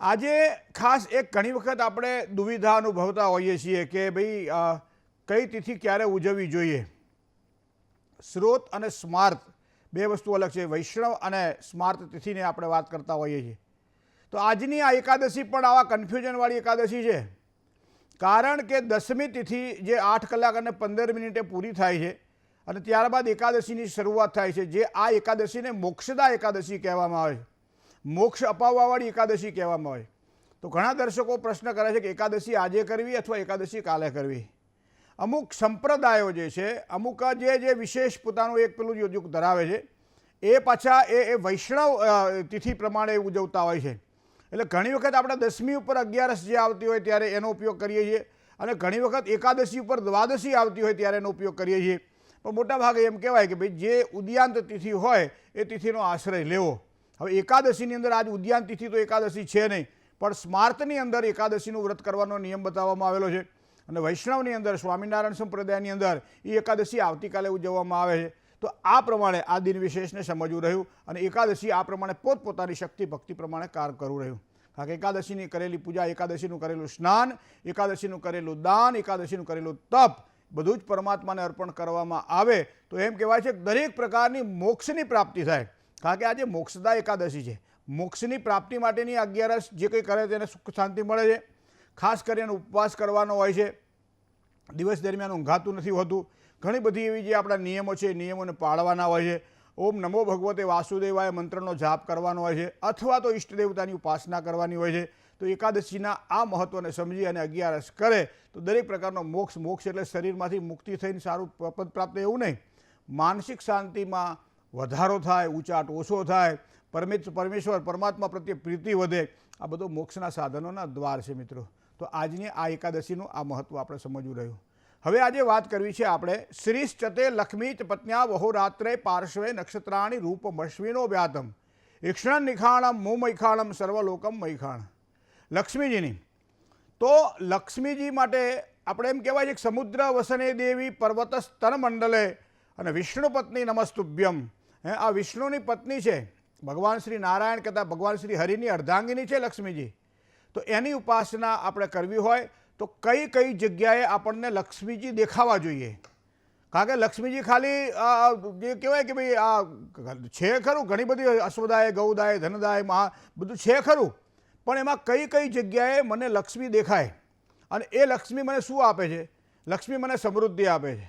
આજે ખાસ એક ઘણી વખત આપણે દુવિધા અનુભવતા હોઈએ છીએ કે ભાઈ કઈ તિથિ ક્યારે ઉજવવી જોઈએ. શ્રોત અને સ્માર્ત બે વસ્તુ અલગ છે. વૈષ્ણવ અને સ્માર્ત તિથિને આપણે વાત કરતા હોઈએ છીએ. તો આજની આ એકાદશી પણ આવા કન્ફ્યુઝનવાળી એકાદશી છે. કારણ કે દસમી તિથિ જે 8 કલાક અને 15 મિનિટે પૂરી થાય છે અને ત્યારબાદ એકાદશીની શરૂઆત થાય છે, જે આ એકાદશીને મોક્ષદા એકાદશી કહેવામાં આવે છે. મોક્ષ અપાવવાવાળી એકાદશી કહેવામાં આવે. તો ઘણા દર્શકો પ્રશ્ન કરે છે કે એકાદશી આજે કરવી અથવા એકાદશી કાલે કરવી. અમુક સંપ્રદાયો જે છે, અમુક જે વિશેષ પોતાનું એક પેલું યુગ ધરાવે છે, એ પાછા એ વૈષ્ણવ તિથિ પ્રમાણે ઉજવતા હોય છે. એટલે ઘણી વખત આપણે દસમી ઉપર 11 જે આવતી હોય ત્યારે એનો ઉપયોગ કરીએ છીએ અને ઘણી વખત એકાદશી ઉપર દ્વાદશી આવતી હોય ત્યારે એનો ઉપયોગ કરીએ છીએ. પણ મોટાભાગે એમ કહેવાય કે ભાઈ જે ઉદયાંત તિથિ હોય એ તિથિનો આશ્રય લેવો. હવે એકાદશીની અંદર આજ ઉદ્યાન તિથિ તો એકાદશી છે નહીં, પણ સ્માર્તની અંદર એકાદશીનું વ્રત કરવાનો નિયમ બતાવવામાં આવેલો છે. અને વૈષ્ણવની અંદર, સ્વામિનારાયણ સંપ્રદાયની અંદર એ એકાદશી આવતીકાલે ઉજવવામાં આવે છે. તો આ પ્રમાણે આ દિન વિશેષને સમજવું રહ્યું અને એકાદશી આ પ્રમાણે પોતપોતાની શક્તિ ભક્તિ પ્રમાણે કાર્ય કરવું રહ્યું. કારણ કે એકાદશીની કરેલી પૂજા, એકાદશીનું કરેલું સ્નાન, એકાદશીનું કરેલું દાન, એકાદશીનું કરેલું તપ બધું જ પરમાત્માને અર્પણ કરવામાં આવે તો એમ કહેવાય છે કે દરેક પ્રકારની મોક્ષની પ્રાપ્તિ થાય. કારણ કે આજે મોક્ષદા એકાદશી છે. મોક્ષની પ્રાપ્તિ માટેની 11 જે કંઈ કરે તેને સુખ શાંતિ મળે છે. ખાસ કરીને ઉપવાસ કરવાનો હોય છે. દિવસ દરમિયાન ઊંઘાતું નથી હોતું. ઘણી બધી એવી જે આપણા નિયમો છે, નિયમોને પાળવાના હોય છે. ઓમ નમો ભગવતે વાસુદેવાય મંત્રનો જાપ કરવાનો હોય છે અથવા તો ઈષ્ટ દેવતાની ઉપાસના કરવાની હોય છે. તો એકાદશીના આ મહત્ત્વને સમજી અને 11 કરે તો દરેક પ્રકારનો મોક્ષ એટલે શરીરમાંથી મુક્તિ થઈને સારું પદ પ્રાપ્ત, એવું નહીં, માનસિક શાંતિમાં વધારો થાય, ઉચાટ ઓછો થાય, પરમેશ્વર પરમાત્મા પ્રત્યે પ્રીતિ વધે. આ બધો મોક્ષના સાધનોના દ્વાર છે મિત્રો. તો આજની આ એકાદશીનું આ મહત્ત્વ આપણે સમજવું રહ્યું. હવે આજે વાત કરવી છે આપણે શ્રીશ્ચતે લક્ષ્મીચ પત્ન્યા વહોરાત્રે પાર્શ્વે નક્ષત્રાણી રૂપમશ્વિનો વ્યાતમ ઈક્ષણ નિખાણમ મુમૈખાણમ સર્વલોકમ મૈખાણ. લક્ષ્મીજીની તો લક્ષ્મીજી માટે આપણે એમ કહેવાય છે કે સમુદ્ર વસને દેવી પર્વત સ્તન મંડલે અને વિષ્ણુ પત્ની નમસ્તુભ્યમ. આ વિષ્ણુની પત્ની છે, ભગવાન શ્રી નારાયણ કહેતા ભગવાન શ્રી હરિની અર્ધાંગિની છે લક્ષ્મીજી. તો એની ઉપાસના આપણે કરવી હોય તો કઈ કઈ જગ્યાએ આપણને લક્ષ્મીજી દેખાવા જોઈએ. કારણ કે લક્ષ્મીજી ખાલી જે કહેવાય કે ભાઈ આ છે ખરું, ઘણી બધી અશ્વદાય, ગૌદાય, ધનદાય, મહા બધું છે ખરું, પણ એમાં કઈ કઈ જગ્યાએ મને લક્ષ્મી દેખાય અને એ લક્ષ્મી મને શું આપે છે? લક્ષ્મી મને સમૃદ્ધિ આપે છે,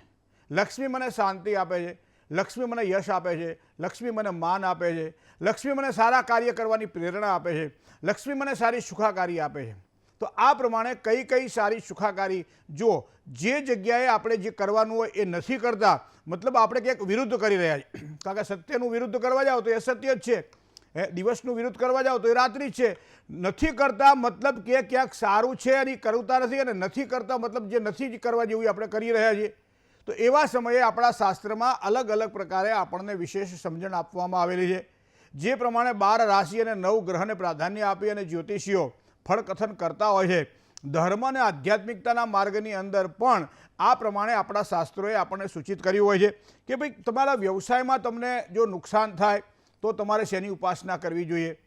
લક્ષ્મી મને શાંતિ આપે છે, લક્ષ્મી મને યશ આપે છે, લક્ષ્મી મને માન આપે છે, લક્ષ્મી મને સારા કાર્ય કરવાની પ્રેરણા આપે છે, લક્ષ્મી મને સારી સુખાકારી આપે છે. તો આ પ્રમાણે કઈ કઈ સારી સુખાકારી, જો જે જગ્યાએ આપણે જે કરવાનું હોય એ નથી કરતા, મતલબ આપણે ક્યાંક વિરુદ્ધ કરી રહ્યા છીએ. કારણ કે સત્યનું વિરુદ્ધ કરવા જાઓ તો એ સત્ય જ છે, દિવસનું વિરુદ્ધ કરવા જાઓ તો એ રાત્રિ જ છે. નથી કરતા મતલબ કે ક્યાંક સારું છે અને કરતા નથી, અને નથી કરતા મતલબ જે નથી જ કરવા જેવું આપણે કરી રહ્યા છીએ. તો એવા સમયે આપણા શાસ્ત્રમાં અલગ અલગ પ્રકારે આપણને વિશેષ સમજણ આપવામાં આવેલી છે. જે પ્રમાણે 12 રાશિ અને 9 ગ્રહને પ્રાધાન્ય આપી અને જ્યોતિષીઓ ફળકથન કરતા હોય છે, ધર્મ અને આધ્યાત્મિકતાના માર્ગની અંદર પણ આ પ્રમાણે આપણા શાસ્ત્રોએ આપણને સૂચિત કર્યું હોય છે કે ભાઈ તમારા વ્યવસાયમાં તમને જો નુકસાન થાય તો તમારે શેની ઉપાસના કરવી જોઈએ.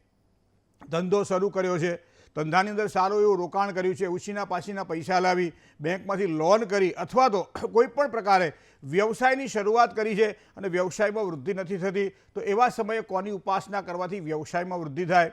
ધંધો શરૂ કર્યો છે, ધંધાની અંદર સારું એવું રોકાણ કર્યું છે, ઉછીના પાછીના પૈસા લાવી બેંકમાંથી લોન કરી અથવા તો કોઈ પણ પ્રકારે વ્યવસાયની શરૂઆત કરી છે અને વ્યવસાયમાં વૃદ્ધિ નથી થતી, તો એવા સમયે કોની ઉપાસના કરવાથી વ્યવસાયમાં વૃદ્ધિ થાય?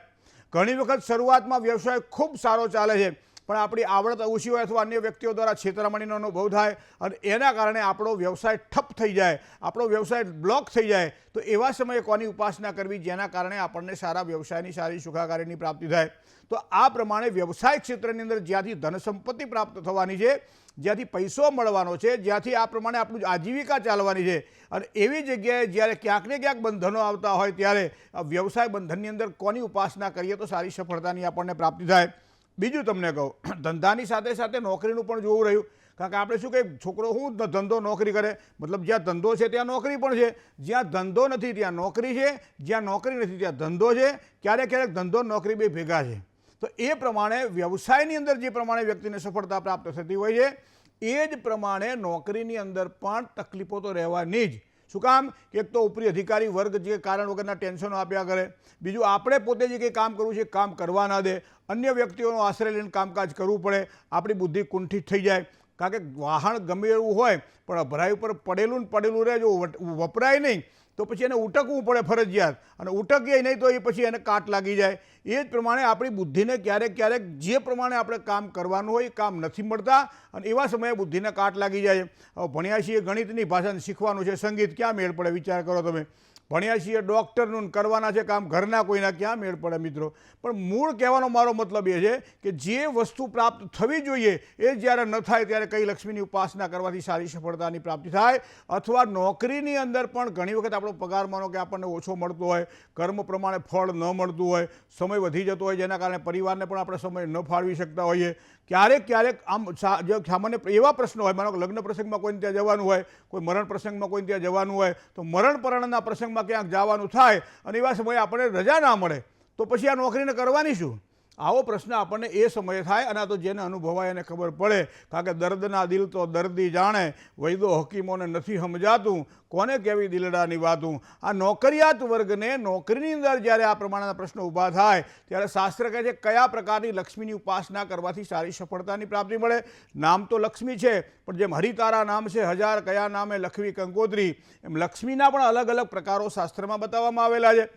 ઘણી વખત શરૂઆતમાં વ્યવસાય ખૂબ સારો ચાલે છે પણ આપણી આવડત ઓછી હોય અથવા અન્ય વ્યક્તિઓ દ્વારા છેતરામણીનો અનુભવ થાય અને એના કારણે આપણો વ્યવસાય ઠપ થઈ જાય, આપણો વ્યવસાય બ્લોક થઈ જાય. તો એવા સમયે કોની ઉપાસના કરવી જેના કારણે આપણને સારા વ્યવસાયની, સારી સુખાકારીની પ્રાપ્તિ થાય? તો આ પ્રમાણે વ્યવસાય ક્ષેત્રની અંદર જ્યાંથી ધન સંપત્તિ પ્રાપ્ત થવાની છે, જ્યાંથી પૈસો મળવાનો છે, જ્યાંથી આ પ્રમાણે આપણું આજીવિકા ચાલવાની છે, અને એવી જગ્યાએ જ્યારે ક્યાંક ને ક્યાંક બંધનો આવતા હોય ત્યારે વ્યવસાય બંધનની અંદર કોની ઉપાસના કરીએ તો સારી સફળતાની આપણને પ્રાપ્તિ થાય? બીજું તમને કહું, ધંધાની સાથે સાથે નોકરીનું પણ જોવું રહ્યું. કારણ કે આપણે શું કે છોકરો શું ધંધો નોકરી કરે, મતલબ જ્યાં ધંધો છે ત્યાં નોકરી પણ છે, જ્યાં ધંધો નથી ત્યાં નોકરી છે, જ્યાં નોકરી નથી ત્યાં ધંધો છે, ક્યારેક ક્યારેક ધંધો નોકરી બે ભેગા છે. તો એ પ્રમાણે વ્યવસાયની અંદર જે પ્રમાણે વ્યક્તિને સફળતા પ્રાપ્ત થતી હોય છે એ જ પ્રમાણે નોકરીની અંદર પણ તકલીફો તો રહેવાની જ. શું કામ કે એક તો ઉપરી અધિકારી વર્ગ જે કારણ વગરના ટેન્શનો આપ્યા કરે, બીજું આપણે પોતે જે કંઈ કામ કરવું છે એ કામ કરવા ના દે, અન્ય વ્યક્તિઓનો આશ્રય લઈને કામકાજ કરવું પડે, આપણી બુદ્ધિ કુંઠિત થઈ જાય. કારણ કે વાહન ગમે એવું હોય પણ અભરાઈ ઉપર પડેલું ને પડેલું રહે, જો વપરાય નહીં તો પછી એને ઉટકવું પડે ફરજિયાત, અને ઉટકીએ નહીં તો એ પછી એને કાટ લાગી જાય. એ જ પ્રમાણે આપણી બુદ્ધિને ક્યારેક ક્યારેક જે પ્રમાણે આપણે કામ કરવાનું હોય એ કામ નથી મળતા, અને એવા સમયે બુદ્ધિને કાટ લાગી જાય. હવે ભણ્યા છીએ ગણિતની ભાષાને શીખવાનું છે, સંગીત ક્યાં મેળ પડે વિચાર કરો તમે. ભણ્યા છીએ ડૉક્ટરનું કરવાના છે કામ ઘરના કોઈના, ક્યાં મેળ પડે મિત્રો. પણ મૂળ કહેવાનો મારો મતલબ એ છે કે જે વસ્તુ પ્રાપ્ત થવી જોઈએ એ જ્યારે ન થાય ત્યારે કઈ લક્ષ્મીની ઉપાસના કરવાથી સારી સફળતાની પ્રાપ્તિ થાય. અથવા નોકરીની અંદર પણ ઘણી વખત આપણો પગાર માનો કે આપણને ઓછો મળતો હોય, કર્મ પ્રમાણે ફળ ન મળતું હોય, સમય વધી જતો હોય, જેના કારણે પરિવારને પણ આપણે સમય ન ફાળવી શકતા હોઈએ. ક્યારેક ક્યારેક આમ સામાન્ય એવા પ્રશ્નો હોય, માનો કે લગ્ન પ્રસંગમાં કોઈને ત્યાં જવાનું હોય, કોઈ મરણ પ્રસંગમાં કોઈને ત્યાં જવાનું હોય, તો મરણ પરણના પ્રસંગમાં ક્યાંક જવાનું થાય અને એવા સમયે આપણને રજા ના મળે તો પછી આ નોકરીને કરવાની શું? આવો પ્રશ્ન આપણને એ સમયે થાય. અને આ તો જેને અનુભવાય એને ખબર પડે. કારણ કે દર્દના દિલ તો દર્દી જાણે, વૈદો હકીમોને નથી સમજાતું, કોને કેવી દિલડાની વાતું. આ નોકરિયાત વર્ગને નોકરીની અંદર જ્યારે આ પ્રમાણેના પ્રશ્નો ઊભા થાય ત્યારે શાસ્ત્ર કહે છે કયા પ્રકારની લક્ષ્મીની ઉપાસના કરવાથી સારી સફળતાની પ્રાપ્તિ મળે. નામ તો લક્ષ્મી છે, પણ જેમ હરિતારા નામ છે હજાર, કયા નામે લખવી કંકોત્રી, એમ લક્ષ્મીના પણ અલગ અલગ પ્રકારો શાસ્ત્રમાં બતાવવામાં આવેલા છે.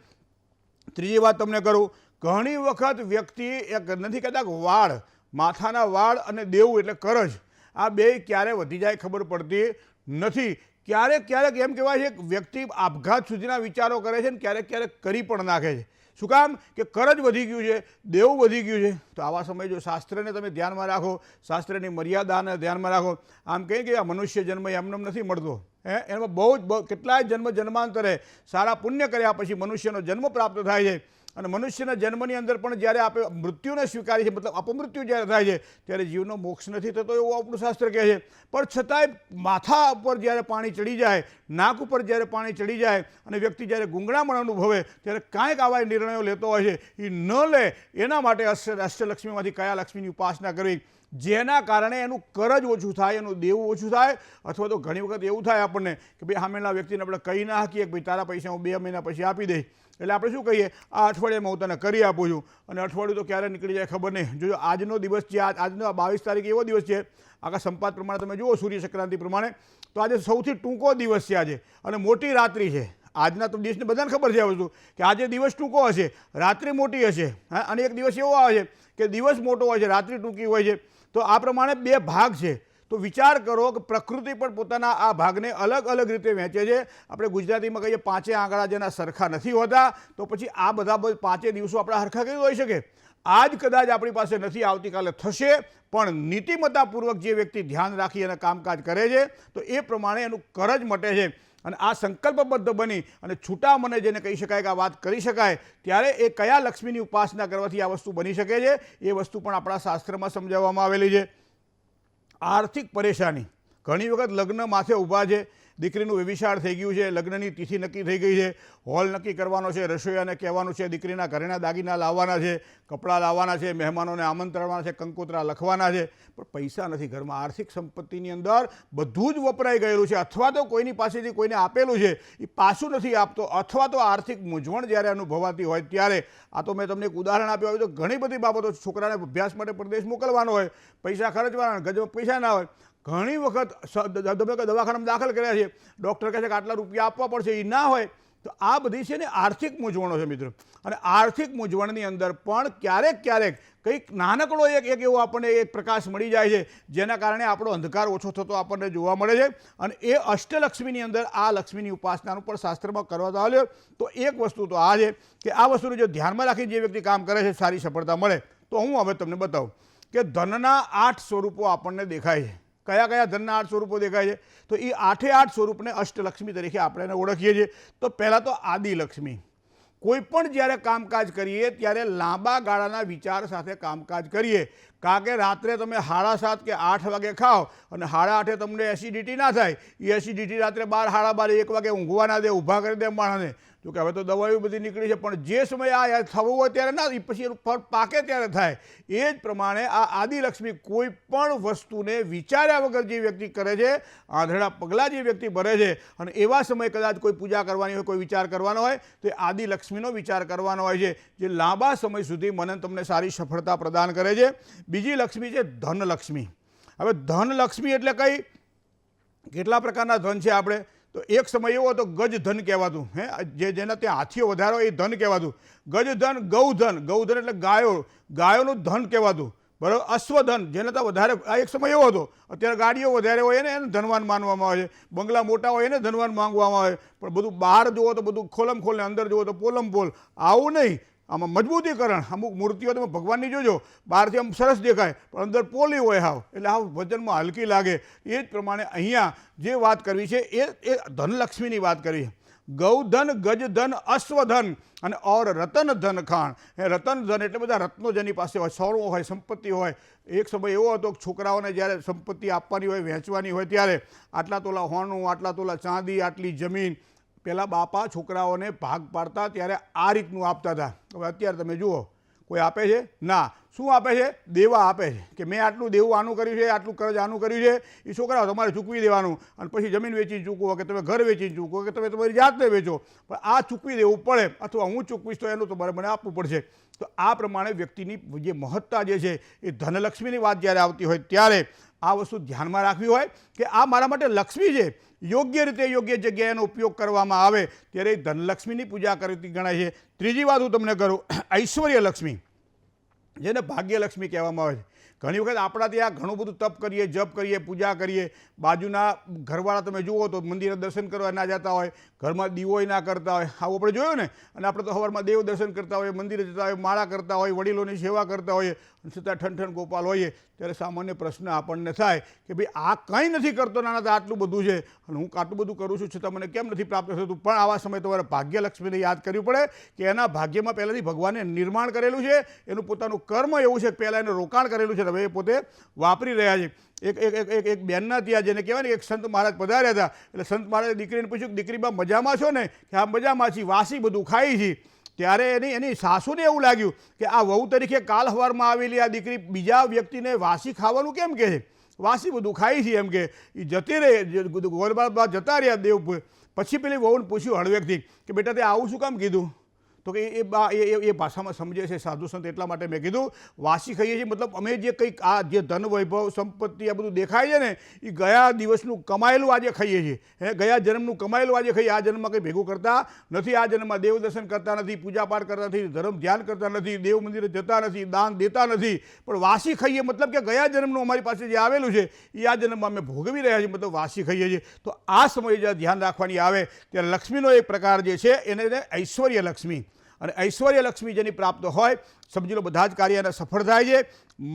ત્રીજી વાત તમને કરું, ઘણી વખત વ્યક્તિ એક નથી કહેતા વાળ, માથાના વાળ અને દેવું એટલે કરજ, આ બે ક્યારે વધી જાય ખબર પડતી નથી. ક્યારેક ક્યારેક એમ કહેવાય છે કે વ્યક્તિ આપઘાત સુધીના વિચારો કરે છે ને ક્યારેક ક્યારેક કરી પણ નાખે છે. શું કામ કે કરજ વધી ગયું છે, દેવું વધી ગયું છે. તો આવા સમયે જો શાસ્ત્રને તમે ધ્યાનમાં રાખો, શાસ્ત્રની મર્યાદાને ધ્યાનમાં રાખો. આમ કહે કે આ મનુષ્ય જન્મ એમને નથી મળતો, એમાં બહુ જ કેટલાય જન્માંતરે સારા પુણ્ય કર્યા પછી મનુષ્યનો જન્મ પ્રાપ્ત થાય છે. અને મનુષ્યના જન્મની અંદર પણ જ્યારે આપણે મૃત્યુને સ્વીકારીએ છીએ, મતલબ અપમૃત્યુ જ્યારે થાય છે ત્યારે જીવનો મોક્ષ નથી થતો એવું આપણું શાસ્ત્ર કહે છે. પણ છતાંય માથા ઉપર જ્યારે પાણી ચડી જાય, નાક ઉપર જ્યારે પાણી ચડી જાય અને વ્યક્તિ જ્યારે ગુંગળામણ અનુભવે ત્યારે કાંઈક આવા નિર્ણયો લેતો હોય છે. એ ન લે એના માટે અષ્ટલક્ષ્મીમાંથી કયા લક્ષ્મીની ઉપાસના કરવી જેના કારણે એનું કરજ ઓછું થાય, એનું દેવું ઓછું થાય. અથવા તો ઘણી વખત એવું થાય આપણને કે ભાઈ સામેના વ્યક્તિને આપણે કહી ના શકીએ કે ભાઈ તારા પૈસા હું 2 મહિના પછી આપી દઈશ, એટલે આપણે શું કહીએ આ અઠવાડિયામાં હું તને કરી આપું છું, અને અઠવાડિયું તો ક્યારે નીકળી જાય ખબર નહીં. જો આજનો દિવસ છે, આજનો 22 તારીખ એવો દિવસ છે, આખા સંપાદ પ્રમાણે તમે જુઓ સૂર્ય સંક્રાંતિ પ્રમાણે તો આજે સૌથી ટૂંકો દિવસ છે આજે, અને મોટી રાત્રિ છે. આજના તો દેશને બધાને ખબર છે આ વસ્તુ કે આજે દિવસ ટૂંકો હશે, રાત્રિ મોટી હશે. અને એક દિવસ એવો આવે છે કે દિવસ મોટો હોય છે, રાત્રિ ટૂંકી હોય છે. તો આ પ્રમાણે 2 ભાગ છે. તો વિચાર કરો કે પ્રકૃતિ પણ પોતાના આ ભાગને અલગ અલગ રીતે વહેંચે છે. આપણે ગુજરાતીમાં કહીએ 5 આંગળા જેના સરખા નથી હોતા, તો પછી આ બધા 5 દિવસો આપણા સરખા કેવી હોઈ શકે? આજ કદાચ આપણી પાસે નથી, આવતીકાલે થશે. પણ નીતિમત્તાપૂર્વક જે વ્યક્તિ ધ્યાન રાખી અને કામકાજ કરે છે તો એ પ્રમાણે એનું કરજ મટે છે. અને આ સંકલ્પબદ્ધ બની અને છૂટા મને જેને કહી શકાય કે આ વાત કરી શકાય ત્યારે એ કયા લક્ષ્મીની ઉપાસના કરવાથી આ વસ્તુ બની શકે છે એ વસ્તુ પણ આપણા શાસ્ત્રમાં સમજાવવામાં આવેલી છે. આર્થિક પરેશાની, ઘણી વખત લગ્ન માથે ઊભા છે, દીકરીનું વ્યભિચાર થઈ ગયું છે, લગ્નની તિથિ નક્કી થઈ ગઈ છે, હોલ નક્કી કરવાનો છે, રસોઈયાને કહેવાનું છે, દીકરીના ઘરેના દાગીના લાવવાના છે, કપડાં લાવવાના છે, મહેમાનોને આમંત્રણવાના છે, કંકોત્રા લખવાના છે, પણ પૈસા નથી ઘરમાં. આર્થિક સંપત્તિની અંદર બધું જ વપરાઈ ગયેલું છે, અથવા તો કોઈની પાસેથી કોઈને આપેલું છે એ પાછું નથી આપતો, અથવા તો આર્થિક મૂંઝવણ જ્યારે અનુભવાતી હોય ત્યારે. આ તો મેં તમને એક ઉદાહરણ આપ્યું હોય તો ઘણી બધી બાબતો, છોકરાને અભ્યાસ માટે પ્રદેશ મોકલવાનો હોય, પૈસા ખર્ચવાના, ગજમાં પૈસા ના હોય. ઘણી વખત દવાખાનામાં દાખલ કર્યા છે, ડૉક્ટર કહે છે કે આટલા રૂપિયા આપવા પડશે, એ ના હોય. તો આ બધી છે ને આર્થિક મૂંઝવણો છે મિત્રો. અને આર્થિક મૂંઝવણની અંદર પણ ક્યારેક ક્યારેક કંઈક નાનકડો એક એવો આપણને એક પ્રકાશ મળી જાય છે જેના કારણે આપણો અંધકાર ઓછો થતો આપણને જોવા મળે છે. અને એ અષ્ટલક્ષ્મીની અંદર આ લક્ષ્મીની ઉપાસનાનું પણ શાસ્ત્રમાં કરવામાં આવ્યું. તો એક વસ્તુ તો આ છે કે આ વસ્તુને જો ધ્યાનમાં રાખીને જે વ્યક્તિ કામ કરે છે સારી સફળતા મળે. તો હું હવે તમને બતાવું કે ધનના 8 સ્વરૂપો આપણને દેખાય છે. કયા કયા ધનના 8 સ્વરૂપો દેખાય છે? તો એ 8 સ્વરૂપને અષ્ટલક્ષ્મી તરીકે આપણે એને ઓળખીએ છીએ. તો પહેલાં તો આદિલક્ષ્મી. કોઈ પણ જ્યારે કામકાજ કરીએ ત્યારે લાંબા ગાળાના વિચાર સાથે કામકાજ કરીએ. કારણ કે રાત્રે તમે 7:30 કે 8 વાગે ખાઓ અને 8:30 તમને એસિડિટી ના થાય, એ એસિડિટી રાત્રે 12, 12:30, 1 વાગે ઊંઘવા ના દે, ઊભા કરી દે માણસને. જોકે હવે તો દવાઓ બધી નીકળી છે, પણ જે સમયે આ થવું હોય ત્યારે ના, પછી એનું ફળ પાકે ત્યારે થાય. એ જ પ્રમાણે આ આદિલક્ષ્મી કોઈ પણ વસ્તુને વિચાર્યા વગર જે વ્યક્તિ કરે છે, આંધળા પગલાં જે વ્યક્તિ ભરે છે, અને એવા સમયે કદાચ કોઈ પૂજા કરવાની હોય, કોઈ વિચાર કરવાનો હોય તો એ આદિલક્ષ્મીનો વિચાર કરવાનો હોય છે, જે લાંબા સમય સુધી મને તમને સારી સફળતા પ્રદાન કરે છે. બીજી લક્ષ્મી છે ધનલક્ષ્મી. હવે ધનલક્ષ્મી એટલે કઈ, કેટલા પ્રકારના ધન છે આપણે તો એક સમય એવો હતો ગજ ધન કહેવાતું, જેના ત્યાં હાથીઓ વધારો એ ધન કહેવાતું. ગજધન, ગૌધન, ગૌધન એટલે ગાયોનું ધન કહેવાતું, બરાબર. અશ્વધન, જેને ત્યાં વધારે, આ એક સમય એવો હતો. અત્યારે ગાડીઓ વધારે હોય ને એને ધનવાન માનવામાં આવે છે, બંગલા મોટા હોય એને ધનવાન માંગવામાં આવે, પણ બધું બહાર જુઓ તો બધું ખોલમ ખોલ ને અંદર જુઓ તો પોલમ પોલ. આવું નહીં, આમાં મજબૂતીકરણ. અમુક મૂર્તિઓ તમે ભગવાનની જોજો, બહારથી આમ સરસ દેખાય પણ અંદર પોલી હોય હાવ, એટલે હાવ વજનમાં હલકી લાગે. એ જ પ્રમાણે અહીંયા જે વાત કરવી છે એ ધનલક્ષ્મીની વાત કરવી. ગૌધન, ગજધન, અશ્વધન અને ઓર રતન ધન ખાણ. એ રતન ધન એટલે બધા રત્નો જેની પાસે હોય, સોનું હોય, સંપત્તિ હોય. એક સમય એવો હતો કે છોકરાઓને જ્યારે સંપત્તિ આપવાની હોય, વહેંચવાની હોય, ત્યારે આટલા તોલા હોનું, આટલા તોલા ચાંદી, આટલી જમીન, પહેલાં બાપા છોકરાઓને ભાગ પાડતા ત્યારે આ રીતનું આપતા હતા. હવે અત્યારે તમે જુઓ, કોઈ આપે છે? ના. શું આપે છે? દેવા આપે છે, કે મેં આટલું દેવું આનું કર્યું છે, આટલું કર્જ આનું કર્યું છે, એ છોકરાઓ તમારે ચૂકવી દેવાનું, અને પછી જમીન વેચીને ચૂકવો, કે તમે ઘર વેચીને ચૂકવો, કે તમે તમારી જાતને વેચો, પણ આ ચૂકવી દેવું પડે, અથવા હું ચૂકવીશ તો એનું તમારે મને આપવું પડશે. તો આ પ્રમાણે વ્યક્તિની જે મહત્તા જે છે એ ધનલક્ષ્મીની વાત જ્યારે આવતી હોય ત્યારે આ વસ્તુ ધ્યાનમાં રાખવી હોય કે આ મારા માટે લક્ષ્મી છે. યોગ્ય રીતે યોગ્ય જગ્યાએ એનો ઉપયોગ કરવામાં આવે ત્યારે ધનલક્ષ્મીની પૂજા કરતી ગણાય છે. ત્રીજી વાત હું તમને કરું, ઐશ્વર્યલક્ષ્મી, જેને ભાગ્યલક્ષ્મી કહેવામાં આવે છે. ઘણી વખત આપણા ત્યાં ઘણું બધું તપ કરીએ, જપ કરીએ, પૂજા કરીએ, બાજુના ઘરવાળા તમે જુઓ તો મંદિરે દર્શન કરવા ના જતા હોય, ઘરમાં દીવોય ના કરતા હોય, આવું આપણે જોયું ને. અને આપણે તો સવારમાં દેવ દર્શન કરતા હોઈએ, મંદિરે જતા હોય, માળા કરતા હોય, વડીલોની સેવા કરતા હોઈએ, છતાં ઠનઠન ગોપાલ હોઈએ, ત્યારે સામાન્ય પ્રશ્ન આપણને થાય કે ભાઈ આ કંઈ નથી કરતો, નાના તો આટલું બધું છે અને હું આટલું બધું કરું છું છતાં મને કેમ નથી પ્રાપ્ત થતું. પણ આવા સમયે તમારે ભાગ્યલક્ષ્મીને યાદ કરવી પડે કે એના ભાગ્યમાં પહેલાંથી ભગવાને નિર્માણ કરેલું છે, એનું પોતાનું કર્મ એવું છે કે પહેલાં એનું રોકાણ કરેલું છે, હવે એ પોતે વાપરી રહ્યા છે. એક બેનના ત્યાં જેને કહેવાય ને, એક સંત મહારાજ પધાર્યા હતા, એટલે સંત મહારાજે દીકરીને પૂછ્યું કે દીકરીમાં મજામાં છો ને? કે આ મજામાં છીએ, વાસી બધું ખાઈ છીએ. ત્યારે એની સાસુને એવું લાગ્યું કે આ વહુ તરીકે કાલ સવારમાં આવેલી આ દીકરી બીજા વ્યક્તિને વાસી ખાવાનું કેમ કહે છે? વાસી બધું ખાઈ છે એમ કે. એ જતી રહે, ગોરબા જતા રહ્યા દેવ. પછી પેલી વહુને પૂછ્યું હળવેકથી કે બેટા તે આવું શું કામ કીધું? તો કે એ ભાષામાં સમજે છે સાધુ સંત, એટલા માટે મેં કીધું વાસી ખાઈએ છીએ, મતલબ અમે જે કંઈક આ જે ધન વૈભવ સંપત્તિ આ બધું દેખાય છે ને, એ ગયા દિવસનું કમાયેલું આજે ખાઈએ છીએ. ગયા જન્મનું કમાયેલું આજે ખાઈએ, આ જન્મમાં કંઈ ભેગું કરતા નથી. આ જન્મમાં દેવ દર્શન કરતા નથી, પૂજાપાઠ કરતા નથી, ધર્મ ધ્યાન કરતા નથી, દેવ મંદિરે જતા નથી, દાન દેતા નથી, પણ વાસી ખાઈએ, મતલબ કે ગયા જન્મનું અમારી પાસે જે આવેલું છે એ આ જન્મમાં અમે ભોગવી રહ્યા છીએ, મતલબ વાસી ખાઈએ છીએ. તો આ સમયે જ્યારે ધ્યાન રાખવાની આવે ત્યારે લક્ષ્મીનો એક પ્રકાર જે છે એને ઐશ્વર્ય લક્ષ્મી. અને ઐશ્વર્યલક્ષ્મી જેની પ્રાપ્ત હોય, સમજી લો બધા જ કાર્યને સફળ થાય છે,